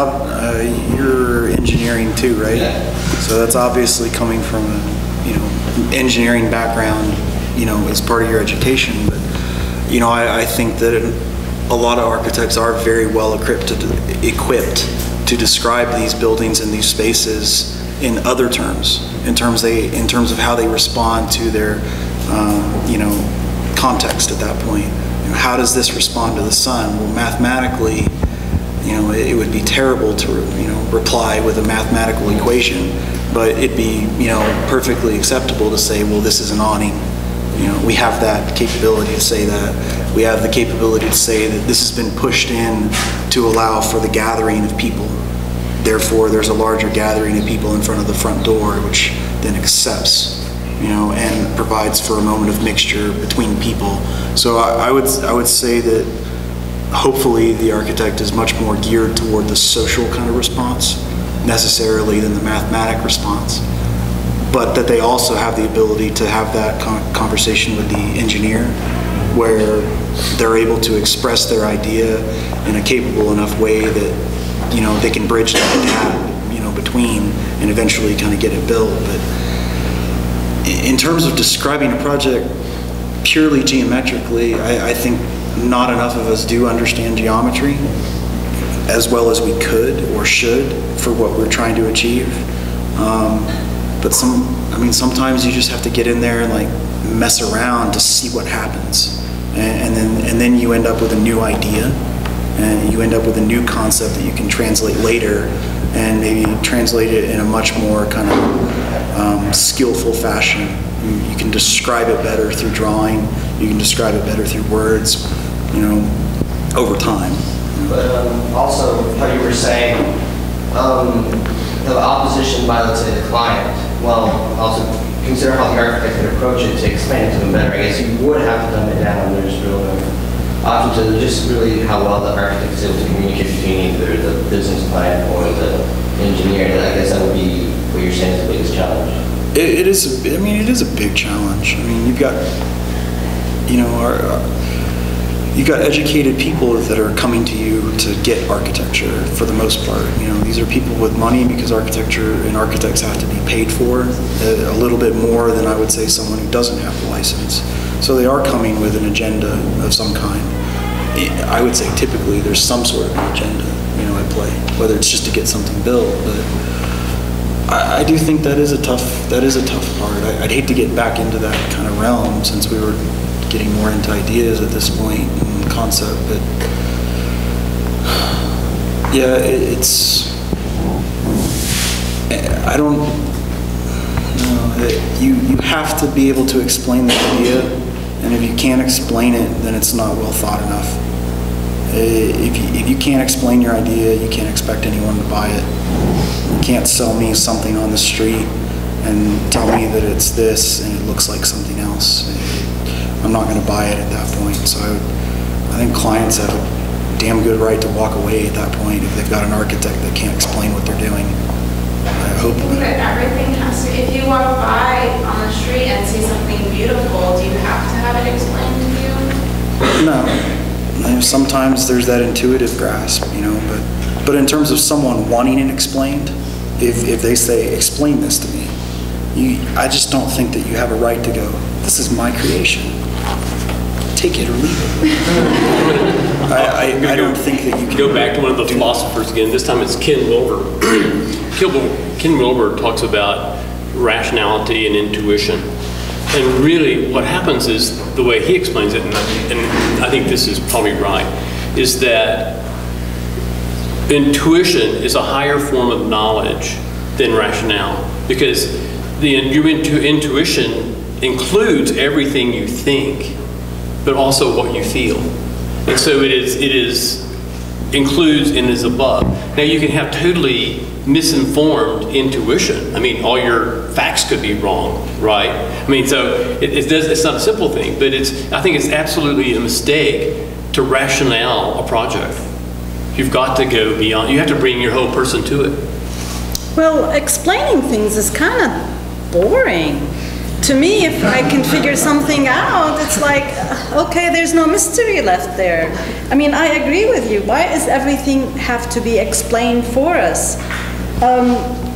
you're engineering too, right? Yeah. So that's obviously coming from a, engineering background, as part of your education. But, I think that a lot of architects are very well equipped to describe these buildings and these spaces in other terms, in terms of how they respond to their, context at that point. how does this respond to the sun? Well, mathematically, it would be terrible to, reply with a mathematical equation, but it'd be, perfectly acceptable to say, well, this is an awning. We have that capability to say that. We have the capability to say that this has been pushed in to allow for the gathering of people. Therefore, there's a larger gathering of people in front of the front door, which then accepts, and provides for a moment of mixture between people. So I would say that hopefully the architect is much more geared toward the social kind of response necessarily than the mathematic response, but that they also have the ability to have that conversation with the engineer where they're able to express their idea in a capable enough way that they can bridge that gap between and eventually kind of get it built. But in terms of describing a project purely geometrically, I think not enough of us do understand geometry as well as we could or should for what we're trying to achieve. But sometimes you just have to get in there and like mess around to see what happens, and then you end up with a new idea, and you end up with a new concept that you can translate later, and maybe translate it in a much more kind of skillful fashion. You can describe it better through drawing. You can describe it better through words, over time. But also, how you were saying, the opposition by, let's say, the client, well, also consider how the architect could approach it to explain it to them better. I guess you would have to dumb it down. There's really no option to just really how well the architect is able to communicate between either the business plan or the engineer. I guess that would be what you're saying is the biggest challenge. It is. It is a big challenge. You've got, you've got educated people that are coming to you to get architecture for the most part. These are people with money because architecture and architects have to be paid for a little bit more than I would say someone who doesn't have the license. So they are coming with an agenda of some kind. I would say typically there's some sort of an agenda, at play, whether it's just to get something built. But I do think that is a tough part. I'd hate to get back into that kind of realm since we were getting more into ideas at this point and concept, but yeah, I don't know. You have to be able to explain the idea, and if you can't explain it, then it's not well thought enough. If you can't explain your idea, you can't expect anyone to buy it. You can't sell me something on the street and tell me that it's this and it looks like something else. I'm not going to buy it at that point. So I think clients have a damn good right to walk away at that point if they've got an architect that can't explain what they're doing. I hope. But everything has to, if you walk by on the street and see something beautiful, do you have to have it explained to you? No. Sometimes there's that intuitive grasp, but in terms of someone wanting it explained, if they say, explain this to me, I just don't think that you have a right to go, this is my creation. Take it or leave it. I don't think that you can go back to one of the philosophers again. This time it's Ken Wilber. Ken Wilber talks about rationality and intuition. And really what happens is, the way he explains it, and I think this is probably right, is that intuition is a higher form of knowledge than rationale, because your intuition includes everything you think, but also what you feel. And so it includes and is above. Now you can have totally misinformed intuition. All your facts could be wrong, right? So it's not a simple thing, but I think it's absolutely a mistake to rationale a project. You've got to go beyond, you have to bring your whole person to it. Well, explaining things is kind of boring. To me, if I can figure something out, it's like, okay, there's no mystery left there. I agree with you. Why does everything have to be explained for us?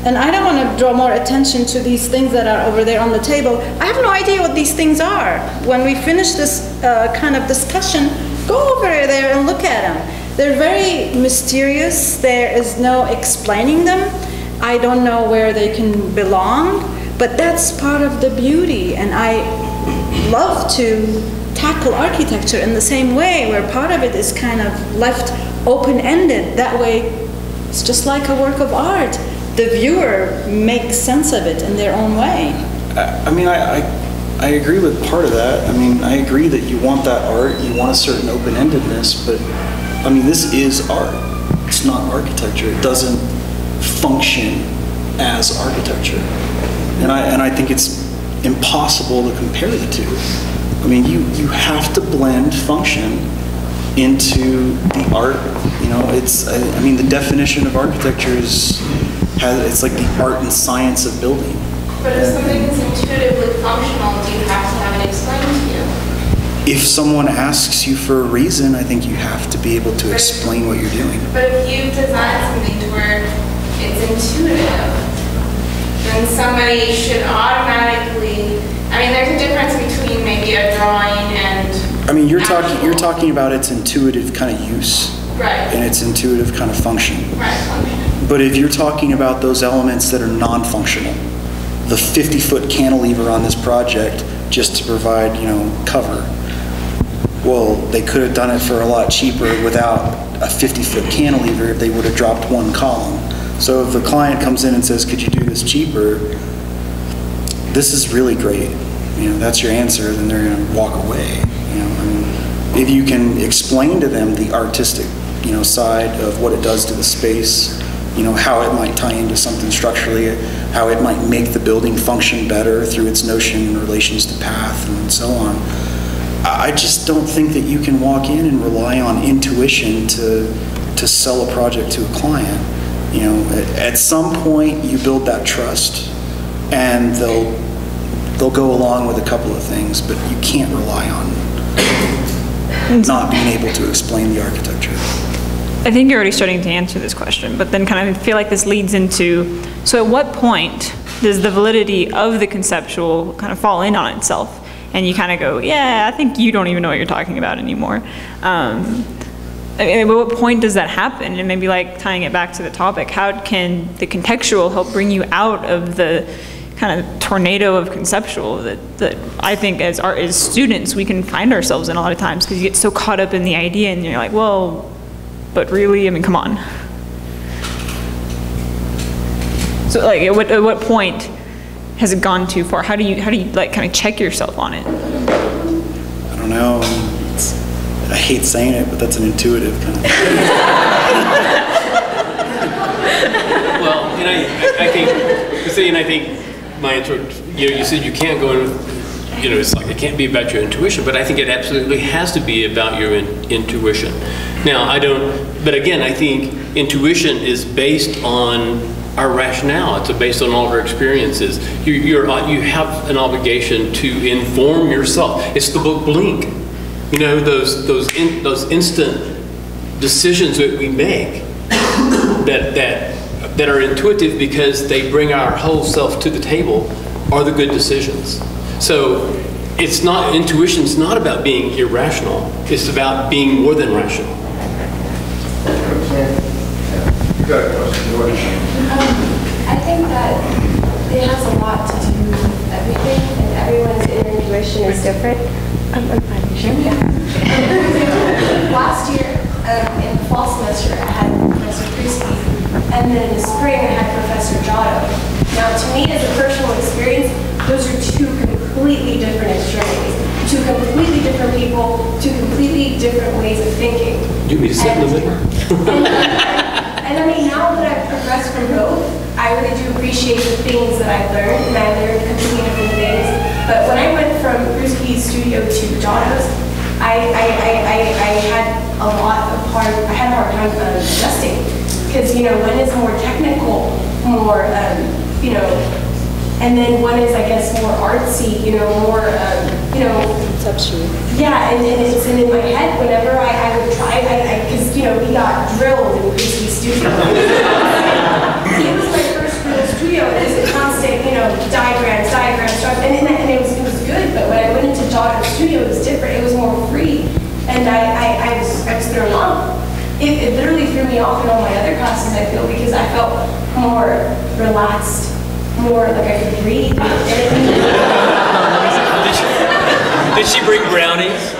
And I don't want to draw more attention to these things that are over there on the table. I have no idea what these things are. When we finish this kind of discussion, go over there and look at them. They're very mysterious. There is no explaining them. I don't know where they can belong, but that's part of the beauty, and I love to tackle tackle architecture in the same way, where part of it is kind of left open-ended. That way, it's just like a work of art. The viewer makes sense of it in their own way. I mean, I agree with part of that. I mean, I agree that you want that art, you want a certain open-endedness, but I mean, this is art. It's not architecture. It doesn't function as architecture. And I think it's impossible to compare the two. I mean, you have to blend function into the art. You know, I mean, the definition of architecture it's like the art and science of building. But if something is intuitively functional, do you have to have it explained to you? If someone asks you for a reason, I think you have to be able to explain what you're doing. But if you design something to where it's intuitive, then somebody should automatically, I mean, there's a difference between maybe a drawing and I mean, you're talking about its intuitive kind of use. Right. And its intuitive kind of function. Right, function. But if you're talking about those elements that are non-functional, the 50-foot cantilever on this project just to provide, you know, cover, well, they could have done it for a lot cheaper without a 50-foot cantilever if they would have dropped one column. So if the client comes in and says, could you do this cheaper, this is really great, you know, that's your answer, then they're going to walk away. You know, I mean, if you can explain to them the artistic, you know, side of what it does to the space, you know, how it might tie into something structurally, how it might make the building function better through its notion in relations to path and so on. I just don't think that you can walk in and rely on intuition to sell a project to a client. You know, at some point you build that trust, and they'll go along with a couple of things, but you can't rely on not being able to explain the architecture. I think you're already starting to answer this question, but then kind of feel like this leads into, so at what point does the validity of the conceptual kind of fall in on itself? And you kind of go, yeah, I think you don't even know what you're talking about anymore. I mean, at what point does that happen? And maybe like tying it back to the topic, how can the contextual help bring you out of the kind of tornado of conceptual that I think as students we can find ourselves in a lot of times, because you get so caught up in the idea and you're like, well, but really, I mean, come on. So like at what point has it gone too far? How do you like kind of check yourself on it? I don't know. I hate saying it, but that's an intuitive kind of thing. Well, and I think my answer, you know, you said you can't go in with, you know, it's like it can't be about your intuition, but I think it absolutely has to be about your intuition. Now, but again, I think intuition is based on our rationale. It's based on all of our experiences. You have an obligation to inform yourself. It's the book Blink. You know, those instant decisions that we make that are intuitive because they bring our whole self to the table are the good decisions. So it's not, intuition's not about being irrational. It's about being more than rational. I think that it has a lot to do with everything, and everyone's inner intuition is different. I'm fine, sure. Yeah. Last year, in the fall semester, I had Professor Krusky, and then in the spring, I had Professor Giotto. Now, to me, as a personal experience, those are two completely different extremities, two completely different people, two completely different ways of thinking. You mean to sit in the middle? And I mean, now that I've progressed from both, I really do appreciate the things that I've learned, and I learned completely different things. But when I went from Krusky's studio to Giotto's, I had a hard time adjusting, because you know, one is more technical, more you know, and then one is, I guess, more artsy, you know, more you know, conceptual. Yeah, and it's in my head whenever I would try, because you know, we got drilled in Krusky's studio. It was my first real studio. It was a constant, you know, diagrams, and it was good. But when I went into Giotto's studio, it was different. It was more free, and I was thrown off. It literally threw me off in all my other classes, I feel, because I felt more relaxed, more like I could breathe. Did Did she bring brownies?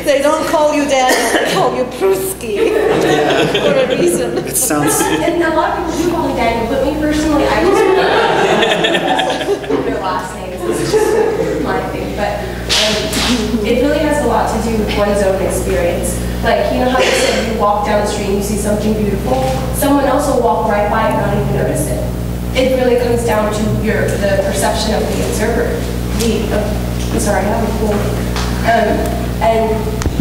They don't call you Daniel, they call you Pruski for a reason. It sounds... And a lot of people do call me Daniel, but me personally, I just their last names. It's just my thing. But it really has a lot to do with one's own experience. Like, you know how you said you walk down the street and you see something beautiful? Someone else will walk right by and not even notice it. It really comes down to the perception of the observer. I'm sorry, I have a cool. And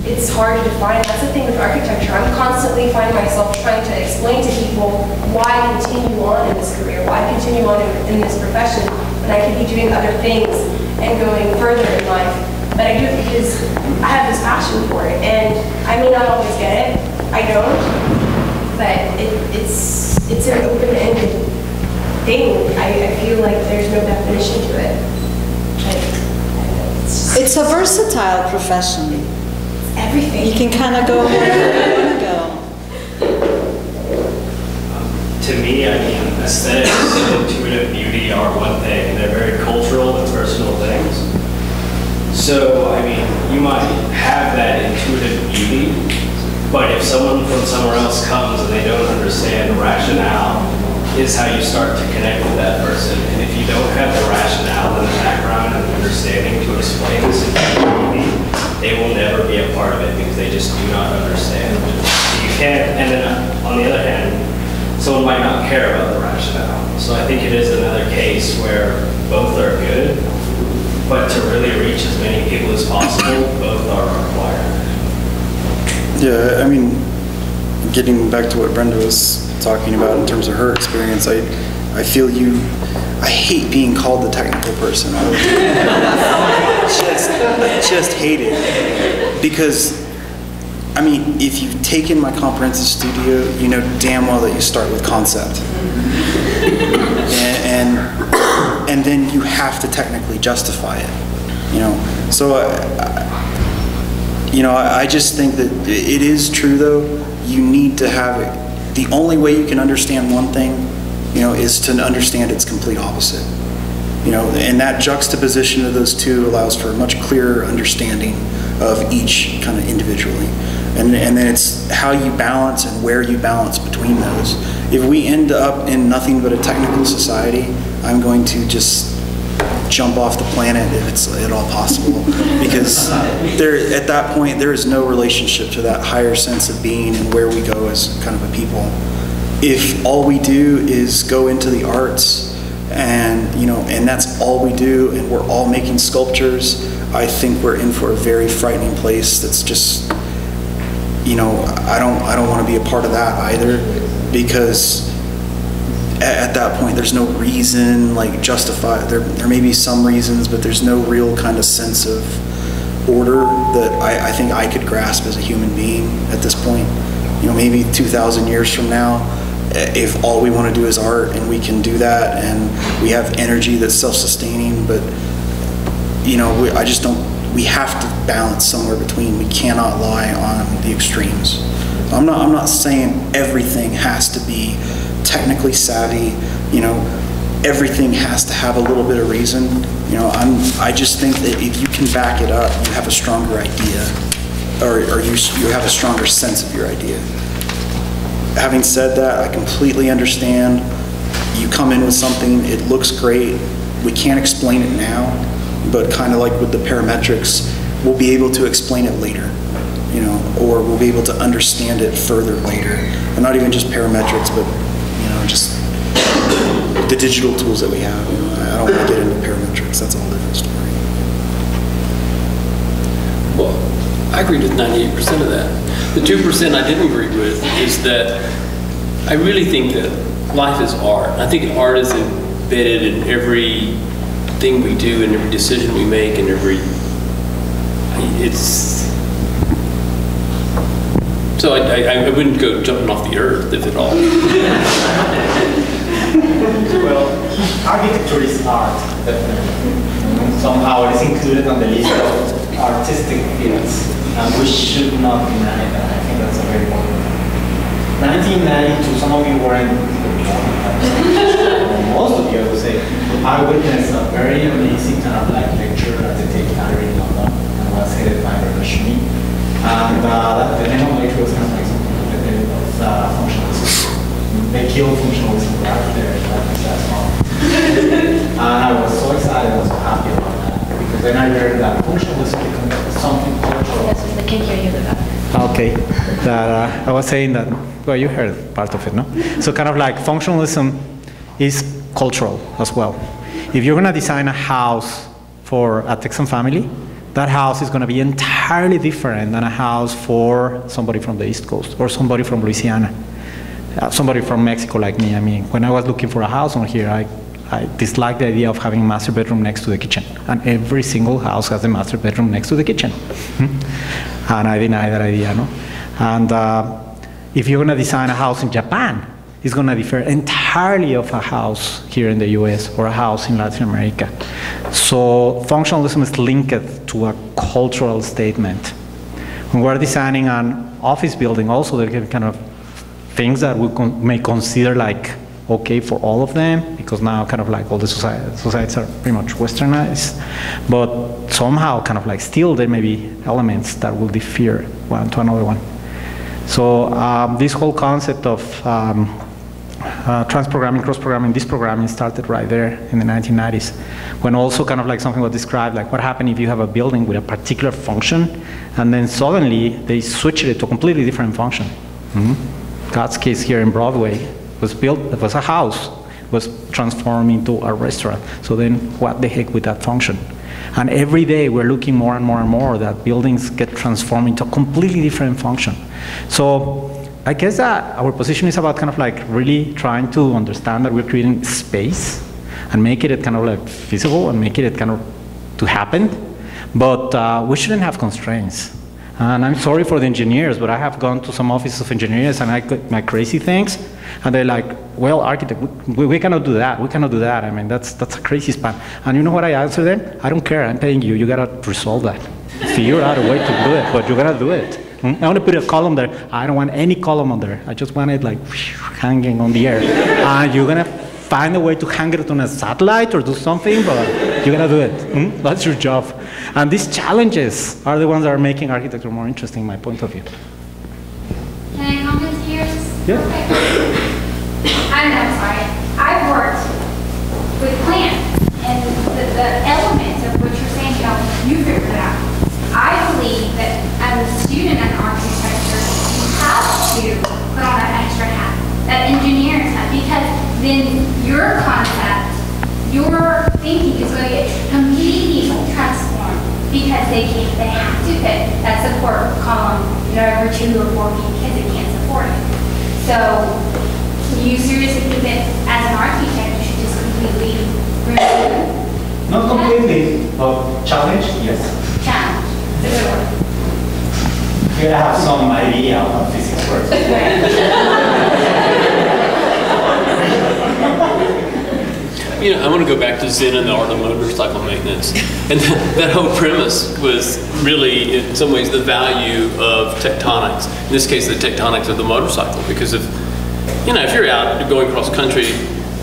it's hard to define. That's the thing with architecture. I'm constantly finding myself trying to explain to people why continue on in this career, why continue on in this profession when I could be doing other things and going further in life. But I do it because I have this passion for it, and I may not always get it. I don't, but it's an open-ended thing. I feel like there's no definition to it. It's a versatile profession. Everything. You can kind of go wherever you want to go. To me, I mean, aesthetics and intuitive beauty are one thing. They're very cultural and personal things. So, I mean, you might have that intuitive beauty, but if someone from somewhere else comes and they don't understand the rationale, is how you start to connect with that person. And if you don't have the rationale and the background and understanding to explain this beauty, they will never be a part of it because they just do not understand. You can't, and then on the other hand, someone might not care about the rationale. So I think it is another case where both are good, but to really reach as many people as possible, both are required. Yeah, I mean, getting back to what Brenda was talking about in terms of her experience, I feel you. I hate being called the technical person. just hate it, because I mean, if you've taken my comprehensive studio, you know damn well that you start with concept, and then you have to technically justify it. You know, so I just think that it is true though. You need to have it. The only way you can understand one thing, you know, is to understand its complete opposite. You know, and that juxtaposition of those two allows for a much clearer understanding of each kind of individually. And then it's how you balance and where you balance between those. If we end up in nothing but a technical society, I'm going to just jump off the planet if it's at all possible, because at that point there is no relationship to that higher sense of being and where we go as kind of a people. If all we do is go into the arts and and that's all we do, and we're all making sculptures, I think we're in for a very frightening place. That's just I don't want to be a part of that either, because at that point there's no reason there may be some reasons, but there's no real kind of sense of order that I think I could grasp as a human being at this point. Maybe 2,000 years from now, if all we want to do is art and we can do that and we have energy that's self-sustaining, but we have to balance somewhere between. We cannot lie on the extremes. I'm not saying everything has to be technically savvy, everything has to have a little bit of reason. I just think that if you can back it up, you have a stronger idea, or you have a stronger sense of your idea. Having said that, I completely understand. You come in with something, it looks great, we can't explain it now, but kind of like with the parametrics, we'll be able to explain it later, or we'll be able to understand it further later. And not even just parametrics, but just the digital tools that we have. I don't want to get into parametrics, that's a whole different story. Well, I agreed with 98% of that. The 2% I didn't agree with is that I really think that life is art. I think art is embedded in everything we do and every decision we make and so I wouldn't go jumping off the earth, if at all. Well, architecture is art, definitely. Somehow it is included on the list of artistic fields, and we should not deny that. I think that's a very important. 1992, some of you weren't born at Most of you, I would say, I witnessed a very amazing kind of like lecture at the Tate Gallery in London, and was headed by Rashmi. And the name of the lecture was kind of like something related with functionalism. They killed functionalism right there, that was that small. And I was so excited, I was so happy about that, because then I learned that functionalism becomes something cultural. Yes, they can hear you about that. Okay, that I was saying that, well, you heard part of it, no? So kind of like functionalism is cultural as well. If you're gonna design a house for a Texan family, that house is gonna be entirely different than a house for somebody from the East Coast or somebody from Louisiana. Somebody from Mexico like me. I mean, when I was looking for a house on here, I disliked the idea of having a master bedroom next to the kitchen. And every single house has a master bedroom next to the kitchen. And I deny that idea, no? And if you're gonna design a house in Japan, it's gonna differ entirely of a house here in the US or a house in Latin America. So functionalism is linked to a cultural statement. When we're designing an office building also, there are kind of things that we may consider like okay for all of them, because now kind of like all the societies are pretty much westernized, but somehow kind of like still there may be elements that will differ one to another one. So this whole concept of trans-programming, cross-programming, disprogramming started right there in the 1990s, when also kind of like something was described like what happened if you have a building with a particular function and then suddenly they switched it to a completely different function. God's Case here in Broadway was built, it was a house, was transformed into a restaurant. So then what the heck with that function? And every day we're looking more and more and more that buildings get transformed into a completely different function. So I guess that our position is about kind of like really trying to understand that we're creating space and make it kind of like feasible and make it kind of to happen. But we shouldn't have constraints. And I'm sorry for the engineers, but I have gone to some offices of engineers and I got my crazy things, and they're like, well, architect, we cannot do that, we cannot do that. I mean, that's a crazy span. And you know what I answer them? I don't care, I'm paying you, you gotta resolve that. Figure out a way to do it, but you gotta do it. I want to put a column there. I don't want any column on there. I just want it like hanging on the air. And you're gonna find a way to hang it on a satellite or do something, but you gotta do it. That's your job. And these challenges are the ones that are making architecture more interesting, my point of view. Can I comment here? Yeah. I'm sorry. I've worked with plans, and the elements of what you're saying, you figured it out. I believe that as a student in architecture, you have to put on that extra hat that engineers have, because then your concept, your thinking is going to get completely transformed, because they have to fit that support column, over 2 or 4 feet, because it can't support it. So, you seriously think that as an architect you should just completely remove? Not completely, but challenge, yes. Challenge, it's a good word. You gotta have some idea of how physics works. I want to go back to Zen and the art of motorcycle maintenance. And that whole premise was really, in some ways, the value of tectonics. In this case, the tectonics of the motorcycle. Because if you're out going cross country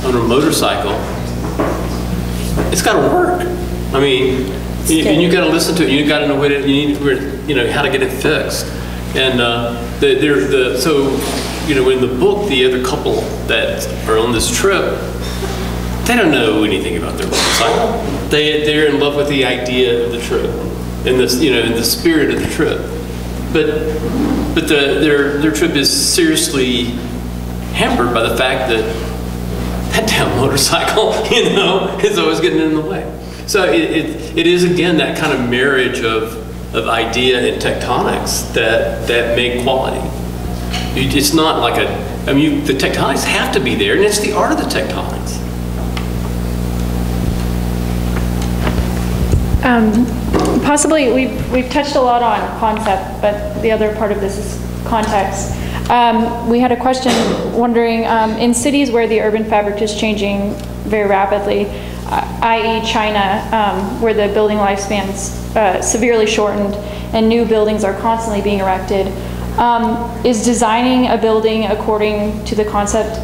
on a motorcycle, it's got to work. I mean, and you got to listen to it. You got to know what how to get it fixed. And in the book, the other couple that are on this trip, they don't know anything about their motorcycle. They're in love with the idea of the trip, and the spirit of the trip. But their trip is seriously hampered by the fact that damn motorcycle, is always getting in the way. So it is again that kind of marriage of idea and tectonics that make quality. It's not like the tectonics have to be there, and it's the art of the tectonics. Possibly, we've touched a lot on concept, but the other part of this is context. We had a question wondering, in cities where the urban fabric is changing very rapidly, i.e. China, where the building lifespan's severely shortened and new buildings are constantly being erected, is designing a building according to the concept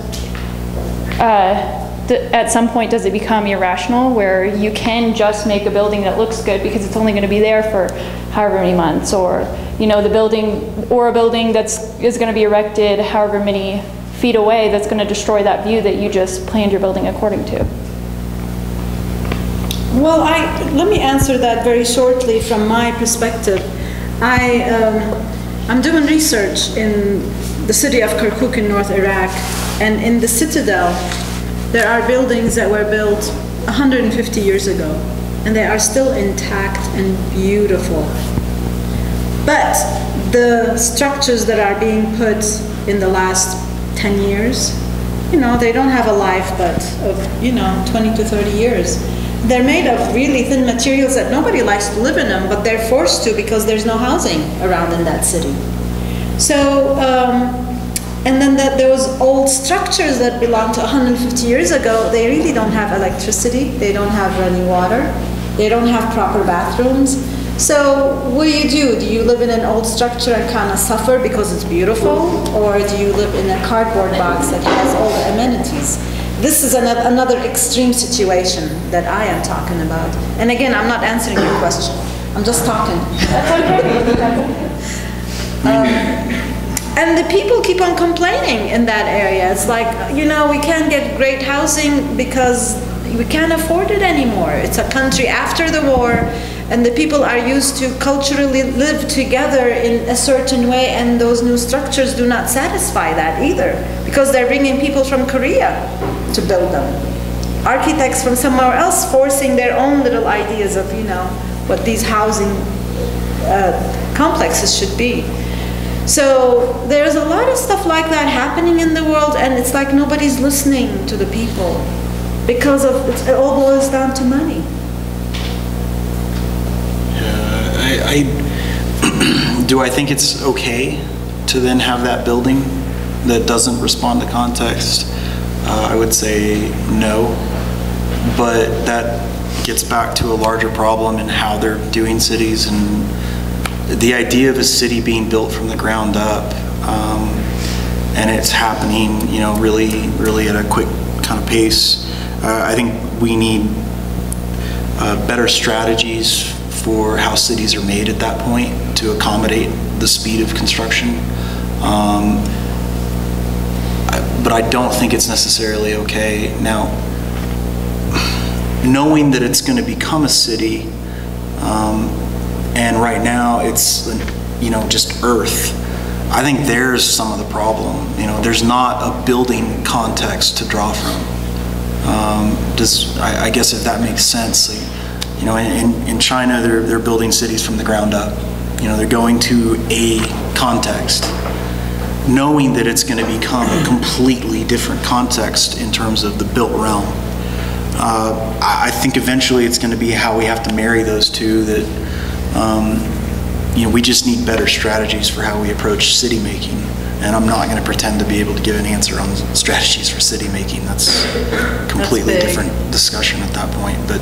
at some point does it become irrational where you can just make a building that looks good because it's only going to be there for however many months, or the building, or a building is going to be erected however many feet away that's going to destroy that view that you just planned your building according to? Well, let me answer that very shortly from my perspective. I'm doing research in the city of Kirkuk in North Iraq, and in the citadel there are buildings that were built 150 years ago, and they are still intact and beautiful. But the structures that are being put in the last 10 years, they don't have a life but of 20 to 30 years. They're made of really thin materials that nobody likes to live in them, but they're forced to because there's no housing around in that city. So, and then those old structures that belong to 150 years ago, they really don't have electricity, they don't have running water, they don't have proper bathrooms. So what do? Do you live in an old structure and kind of suffer because it's beautiful? Or do you live in a cardboard box that has all the amenities? This is another extreme situation that I am talking about. And again, I'm not answering your question. I'm just talking. And the people keep on complaining in that area. It's like, we can't get great housing because we can't afford it anymore. It's a country after the war, and the people are used to culturally live together in a certain way, and those new structures do not satisfy that either, because they're bringing people from Korea to build them. Architects from somewhere else forcing their own little ideas of, what these housing complexes should be. So there's a lot of stuff like that happening in the world, and it's like nobody's listening to the people because it all boils down to money. Do I think it's okay to then have that building that doesn't respond to context? I would say no, but that gets back to a larger problem in how they're doing cities, and the idea of a city being built from the ground up, and it's happening, really at a quick kind of pace. I think we need better strategies for how cities are made at that point to accommodate the speed of construction. But I don't think it's necessarily okay. Now, knowing that it's going to become a city, and right now it's, just earth, I think there's some of the problem. There's not a building context to draw from. I guess if that makes sense. In China, they're building cities from the ground up. They're going to a context, knowing that it's going to become a completely different context in terms of the built realm. I think eventually it's going to be how we have to marry those two, that we just need better strategies for how we approach city making. And I'm not going to pretend to be able to give an answer on strategies for city making. That's a completely different discussion at that point. But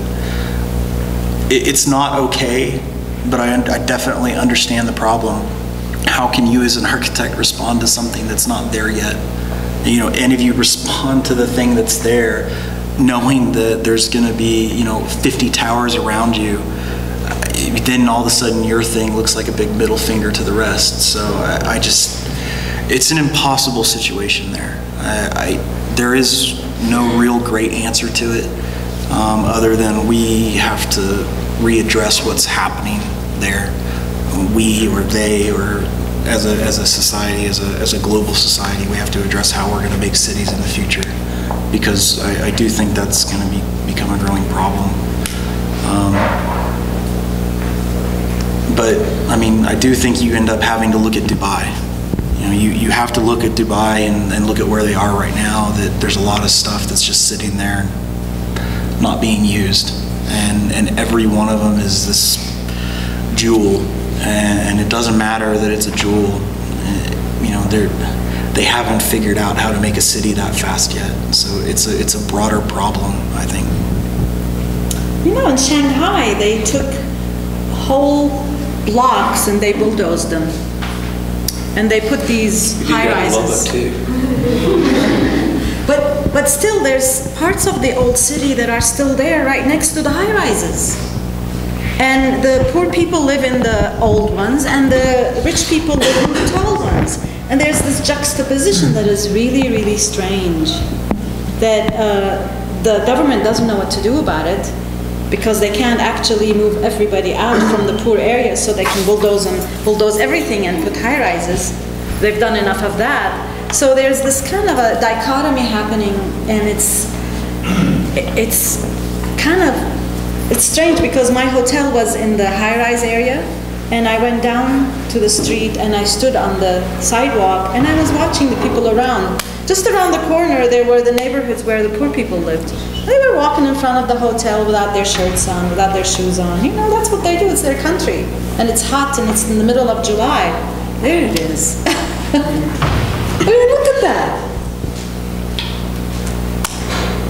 it's not okay, but I definitely understand the problem. How can you as an architect respond to something that's not there yet? And if you respond to the thing that's there, knowing that there's going to be 50 towers around you, then all of a sudden your thing looks like a big middle finger to the rest. So it's an impossible situation there. There is no real great answer to it, other than we have to readdress what's happening there. We or they, or as a society, as a global society, we have to address how we're going to make cities in the future, because I do think that's going to become a growing problem. But I do think you end up having to look at Dubai. You have to look at Dubai and look at where they are right now, that there's a lot of stuff that's just sitting there not being used, and every one of them is this jewel, and it doesn't matter that it's a jewel. They haven't figured out how to make a city that fast yet, so it's a broader problem, I think. In Shanghai, they took whole blocks and they bulldozed them, and they put these high rises. But but still there's parts of the old city that are still there right next to the high-rises. And the poor people live in the old ones, and the rich people live in the tall ones. And there's this juxtaposition that is really, really strange, that the government doesn't know what to do about it, because they can't actually move everybody out from the poor areas so they can bulldoze everything and put high-rises. They've done enough of that. So there's this kind of a dichotomy happening, and it's kind of, it's strange because my hotel was in the high-rise area, and I went down to the street and I stood on the sidewalk and I was watching the people around. Just around the corner there were the neighborhoods where the poor people lived. They were walking in front of the hotel without their shirts on, without their shoes on. You know, that's what they do, it's their country. And it's hot and it's in the middle of July. There it is. I mean, look at that.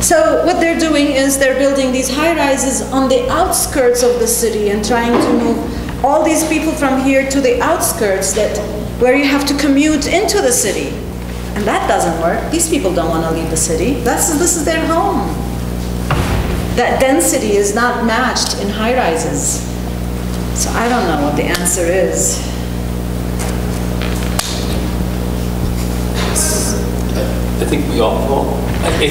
So what they're doing is they're building these high-rises on the outskirts of the city and trying to move all these people from here to the outskirts where you have to commute into the city. And that doesn't work. These people don't want to leave the city. This is their home. That density is not matched in high-rises. So I don't know what the answer is. I think we all, I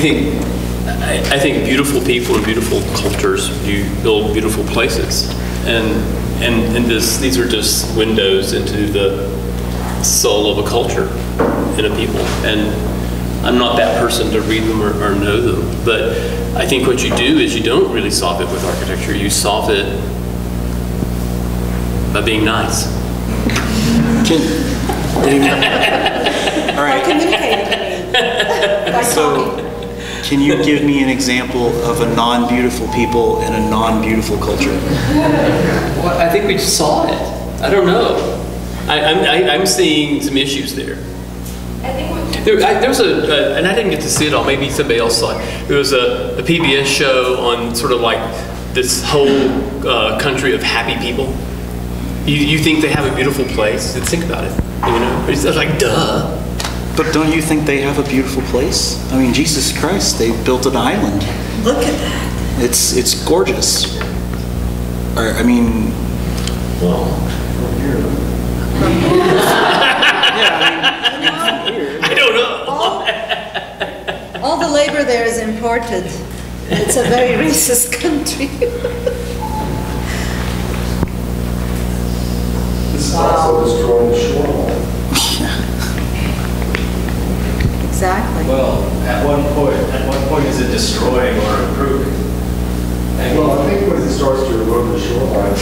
think beautiful people and beautiful cultures, you build beautiful places. And these are just windows into the soul of a culture and a people. And I'm not that person to read them or know them, but I think what you do is you don't really solve it with architecture. You solve it by being nice. All right. So, can you give me an example of a non-beautiful people and a non-beautiful culture? Well, I think we just saw it. I don't know. I'm seeing some issues there. There was and I didn't get to see it all, maybe somebody else saw it. There was a PBS show on sort of like this whole country of happy people. You think they have a beautiful place? Think about it. You know, it's like, duh. But don't you think they have a beautiful place? I mean, Jesus Christ, they built an island. Look at that. It's gorgeous. I mean, well, from here. I don't know. All the labor there is imported. It's a very racist country. This is also destroying the shoreline. Exactly. Well, at what point is it destroying or improving? Well, I think when it starts to erode the shorelines,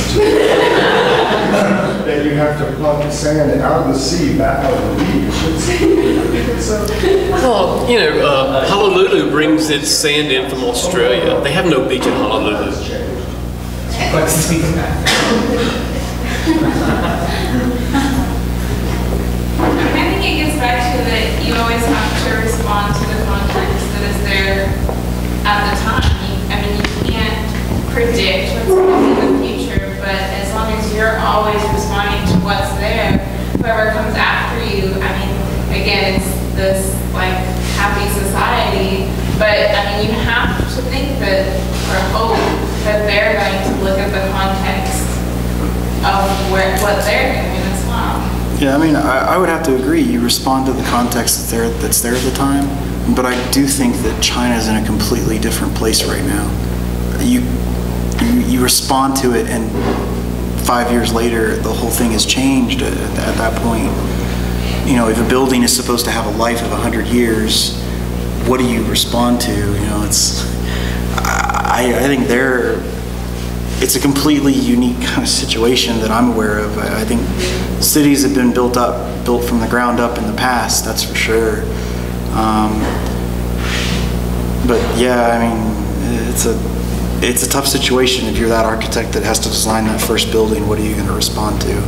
then you have to pump the sand out of the sea back out of the beach. Well, you know, Honolulu brings its sand in from Australia. They have no beach in Honolulu. I think it gets back to that you always have to respond to the context that is there at the time. I mean, you can't predict what's going to be in the future, but as long as you're always responding to what's there, whoever comes after you, I mean, again, it's this like happy society, but I mean, you have to think that, or hope that they're going to look at the context of what they're doing as well. Yeah, I mean, I would have to agree. You respond to the context that's there at the time, but I do think that China is in a completely different place right now. You respond to it, and 5 years later, the whole thing has changed at that point. You know, if a building is supposed to have a life of 100 years, what do you respond to? You know, I think it's a completely unique kind of situation that I'm aware of. I think cities have been built from the ground up in the past, that's for sure. But yeah, I mean, it's a tough situation if you're that architect that has to design that first building. What are you going to respond to?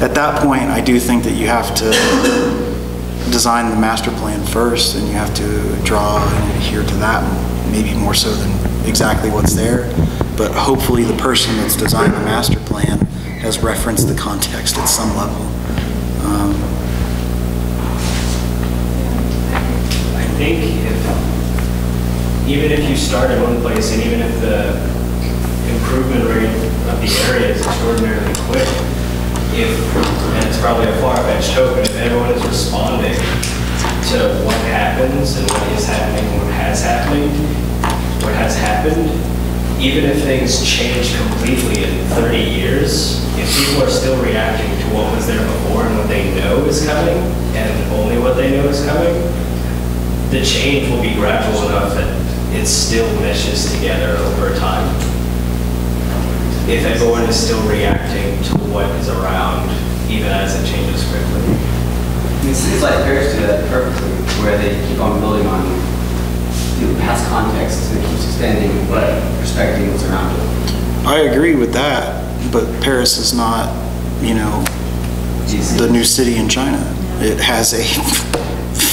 At that point, I do think that you have to design the master plan first, and you have to draw and adhere to that, maybe more so than exactly what's there. But hopefully the person that's designed the master plan has referenced the context at some level. I think if even if you start in one place and even if the improvement rate of the area is extraordinarily quick, and it's probably a far-fetched hope, but if everyone is responding to what happens and what is happening, what has happened, even if things change completely in 30 years, if people are still reacting to what was there before and what they know is coming, and only what they know is coming, the change will be gradual enough that it still meshes together over time. If everyone is still reacting to what is around, even as it changes quickly. Cities like Paris do that perfectly, where they keep on building on past context and it keeps extending, but respecting what's around it. I agree with that, but Paris is not, the new city in China. It has a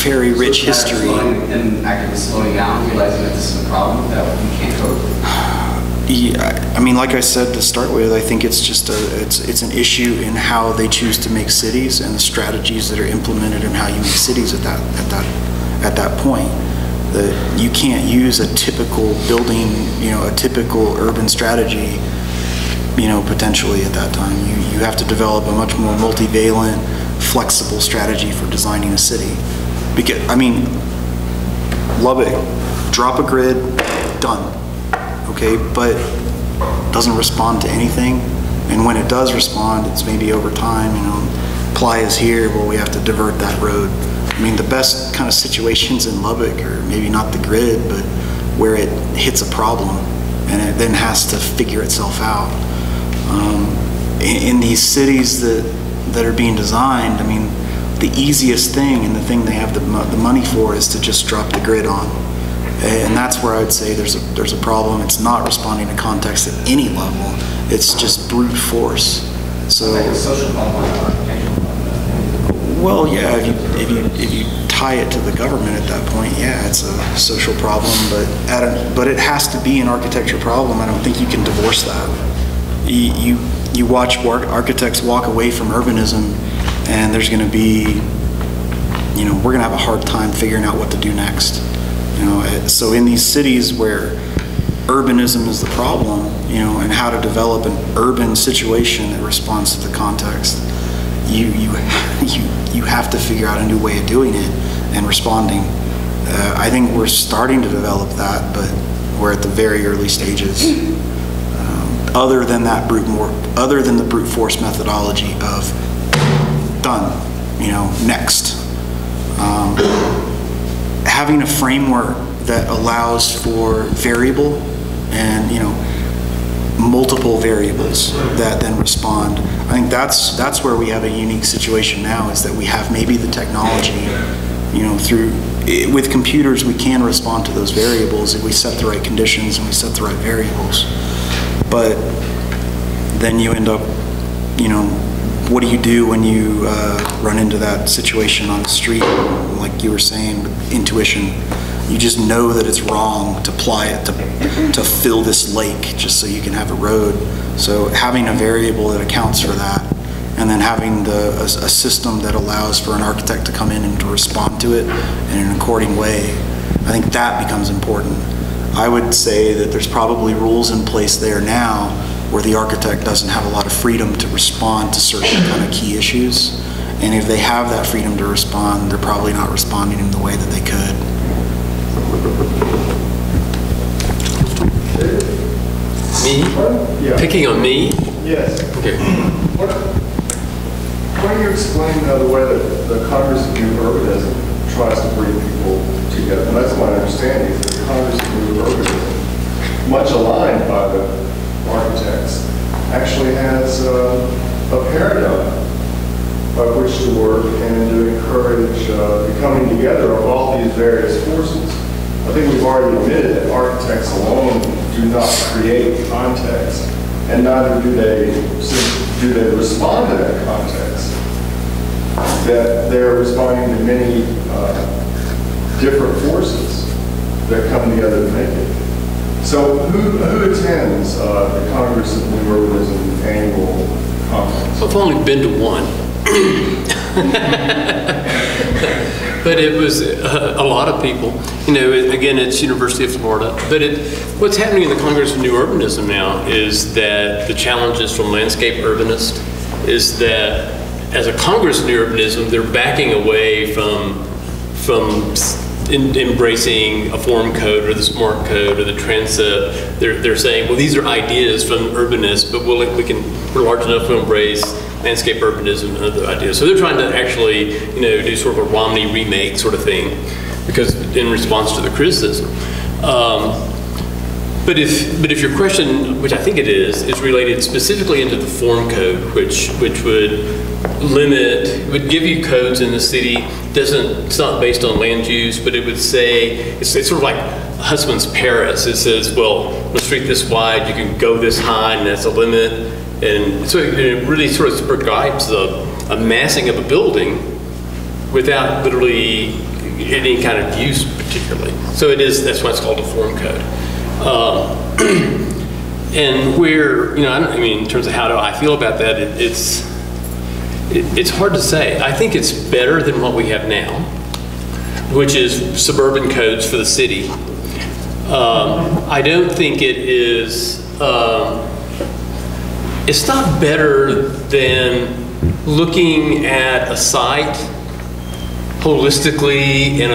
very rich history. And actively slowing down, realizing that this is a problem that we can't cope with. Yeah, I mean, like I said to start with, I think it's just it's an issue in how they choose to make cities and the strategies that are implemented in how you make cities at that point. That you can't use a typical building, a typical urban strategy, potentially at that time. You have to develop a much more multivalent, flexible strategy for designing a city. Because, I mean, Lubbock, drop a grid, done. Okay, but doesn't respond to anything, and when it does respond, it's maybe over time. Playa's here, well, we have to divert that road. I mean, the best kind of situations in Lubbock are maybe not the grid, but where it hits a problem and it then has to figure itself out. In these cities that are being designed, I mean, the easiest thing and the thing they have the money for is to just drop the grid on. And that's where I would say there's a problem. It's not responding to context at any level. It's just brute force. So, like a social problem, well, yeah, if you tie it to the government at that point, yeah, it's a social problem. But it has to be an architecture problem. I don't think you can divorce that. You watch architects walk away from urbanism, and there's going to be, we're going to have a hard time figuring out what to do next. So in these cities where urbanism is the problem, and how to develop an urban situation that responds to the context, you have to figure out a new way of doing it and responding. I think we're starting to develop that, but we're at the very early stages. Other than the brute force methodology of done, next. Having a framework that allows for variable and multiple variables that then respond. I think that's where we have a unique situation now, is that we have maybe the technology, with computers we can respond to those variables if we set the right conditions and we set the right variables. But then you end up, what do you do when you run into that situation on the street, like you were saying, with intuition? You just know that it's wrong to ply it to fill this lake just so you can have a road. So having a variable that accounts for that, and then having a system that allows for an architect to come in and to respond to it in an according way, I think that becomes important. I would say that there's probably rules in place there now where the architect doesn't have a lot of freedom to respond to certain kind of key issues. And if they have that freedom to respond, they're probably not responding in the way that they could. Me? Yeah. Picking on me? Yes. Okay. Why do you explain the way that the Congress of New Urbanism tries to bring people together? And that's my understanding, is that the Congress of New Urbanism, much aligned by the architects, actually has a paradigm by which to work and to encourage the coming together of all these various forces. I think we've already admitted that architects alone do not create context, and neither do they respond to that context. That they're responding to many different forces that come together to make it. So who attends the Congress of New Urbanism annual conference? I've only been to one. but it was a lot of people. You know, again, it's University of Florida. But what's happening in the Congress of New Urbanism now is that the challenges from landscape urbanists is that as a Congress of New Urbanism, they're backing away from embracing a form code or the smart code or the transit. They're saying, well, these are ideas from urbanists, but we're large enough to embrace landscape urbanism and other ideas. So they're trying to actually, you know, do sort of a Romney remake sort of thing, because in response to the criticism. But if your question, which I think it is related specifically into the form code, which would give you codes in the city. It's not based on land use, but it would say, it's sort of like Husband's Paris. It says, well, a street this wide, you can go this high, and that's a limit. And so it really sort of prescribes a massing of a building without literally any kind of use particularly. So that's why it's called a form code. And where, you know, I mean, in terms of how do I feel about that, it's hard to say. I think it's better than what we have now, which is suburban codes for the city. I don't think it is, it's not better than looking at a site holistically in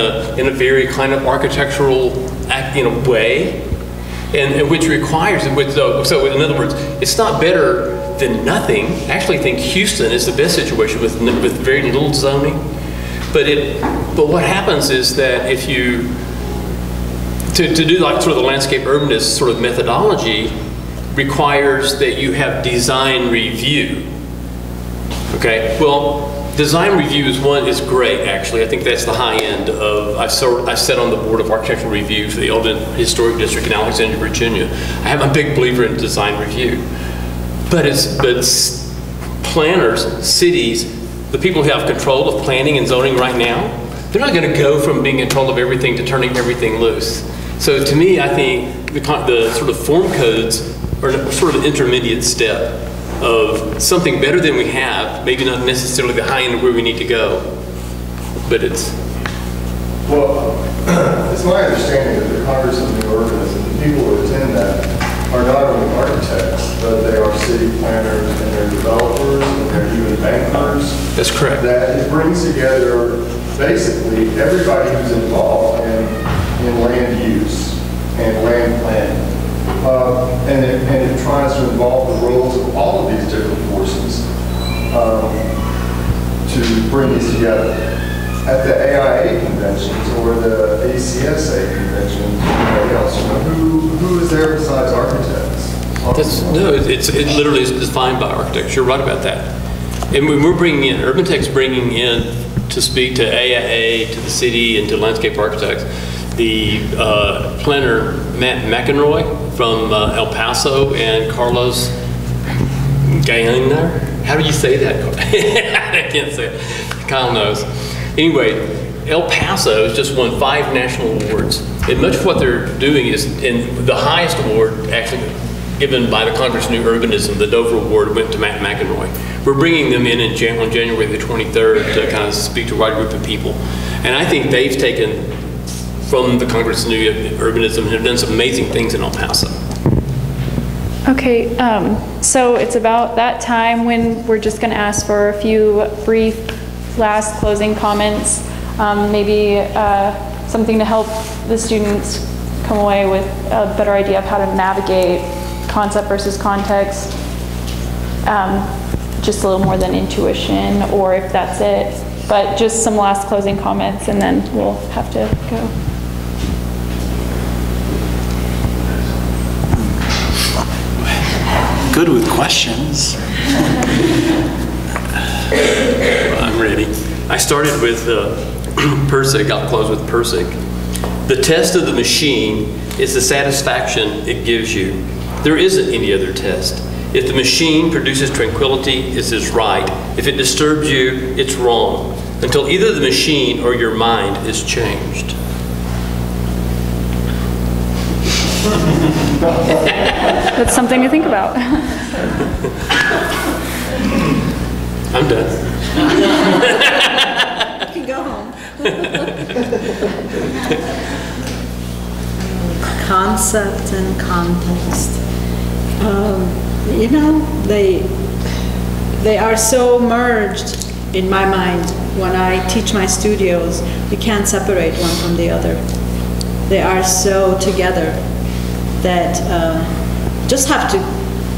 a very kind of architectural way, and which requires, so in other words, it's not better than nothing. I actually think Houston is the best situation with very little zoning. But what happens is that if you, to do like sort of the landscape urbanist sort of methodology requires that you have design review. Okay, well, design review is great actually. I think that's the high end of, I sat on the board of architectural review for the Eldon Historic District in Alexandria, Virginia. I'm a big believer in design review. But planners, cities, the people who have control of planning and zoning right now, they're not going to go from being in control of everything to turning everything loose. So to me, I think the sort of form codes are sort of an intermediate step of something better than we have, maybe not necessarily the high end of where we need to go, but it's... Well, it's my understanding that the Congress of New Urbanism, the people who attend that, are not only architects, but they are city planners, and they're developers, and they're even bankers. That's correct. That it brings together basically everybody who's involved in land use and land planning. And it tries to involve the roles of all of these different forces to bring these together. At the AIA conventions or the ACSA conventions, anybody else, who is there besides architects? It literally is defined by architects. You're right about that. And when we're bringing in, Urban Tech's bringing in to speak to AIA, to the city, and to landscape architects, the planner Matt McEnroy from El Paso and Carlos Gainer. How do you say that? I can't say it. Kyle knows. Anyway, El Paso has just won 5 national awards. And much of what they're doing is, and the highest award actually given by the Congress of New Urbanism, the Dover Award, went to Matt McEnroy. We're bringing them in on January the 23rd to kind of speak to a wide group of people. And I think they've taken from the Congress of New Urbanism and have done some amazing things in El Paso. Okay, so it's about that time when we're just going to ask for a few brief last closing comments, maybe something to help the students come away with a better idea of how to navigate concept versus context, just a little more than intuition, or if that's it, but just some last closing comments and then we'll have to go. Good with questions. I'm ready. I started with Persic. I'll close with Persic. The test of the machine is the satisfaction it gives you. There isn't any other test. If the machine produces tranquility, it is right. If it disturbs you, it's wrong. Until either the machine or your mind is changed. That's something to think about. I'm done. You can go home. Concept and context. You know, they are so merged in my mind. When I teach my studios, you can't separate one from the other. They are so together that just have to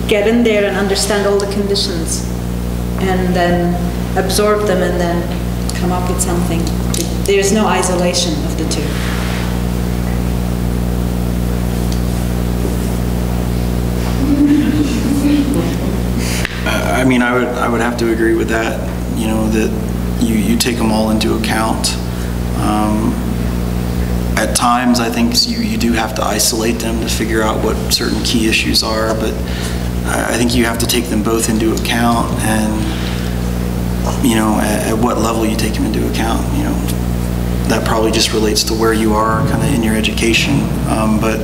get in there and understand all the conditions and then absorb them and then come up with something. There's no isolation of the two. I mean, I would have to agree with that. You know, that you take them all into account. At times, I think you do have to isolate them to figure out what certain key issues are, but I think you have to take them both into account, and you know, at what level you take them into account. You know, that probably just relates to where you are kind of in your education. But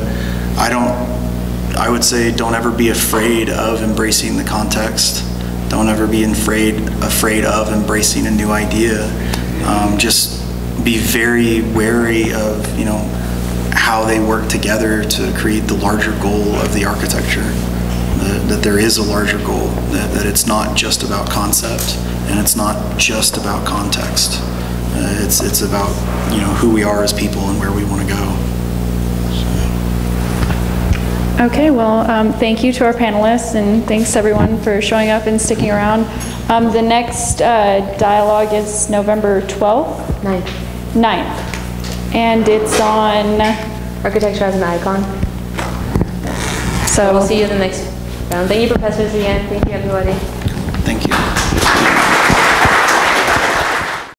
I would say don't ever be afraid of embracing the context. Don't ever be afraid of embracing a new idea. Just be very wary of, you know, how they work together to create the larger goal of the architecture. That there is a larger goal, that it's not just about concept and it's not just about context. It's about, you know, who we are as people and where we want to go. Okay, well, thank you to our panelists, and thanks everyone for showing up and sticking around. The next dialogue is November 12th? 9th. And it's on... Architecture as an icon. So we'll see you in the next round. Thank you, professors, again. Thank you, everybody. Thank you.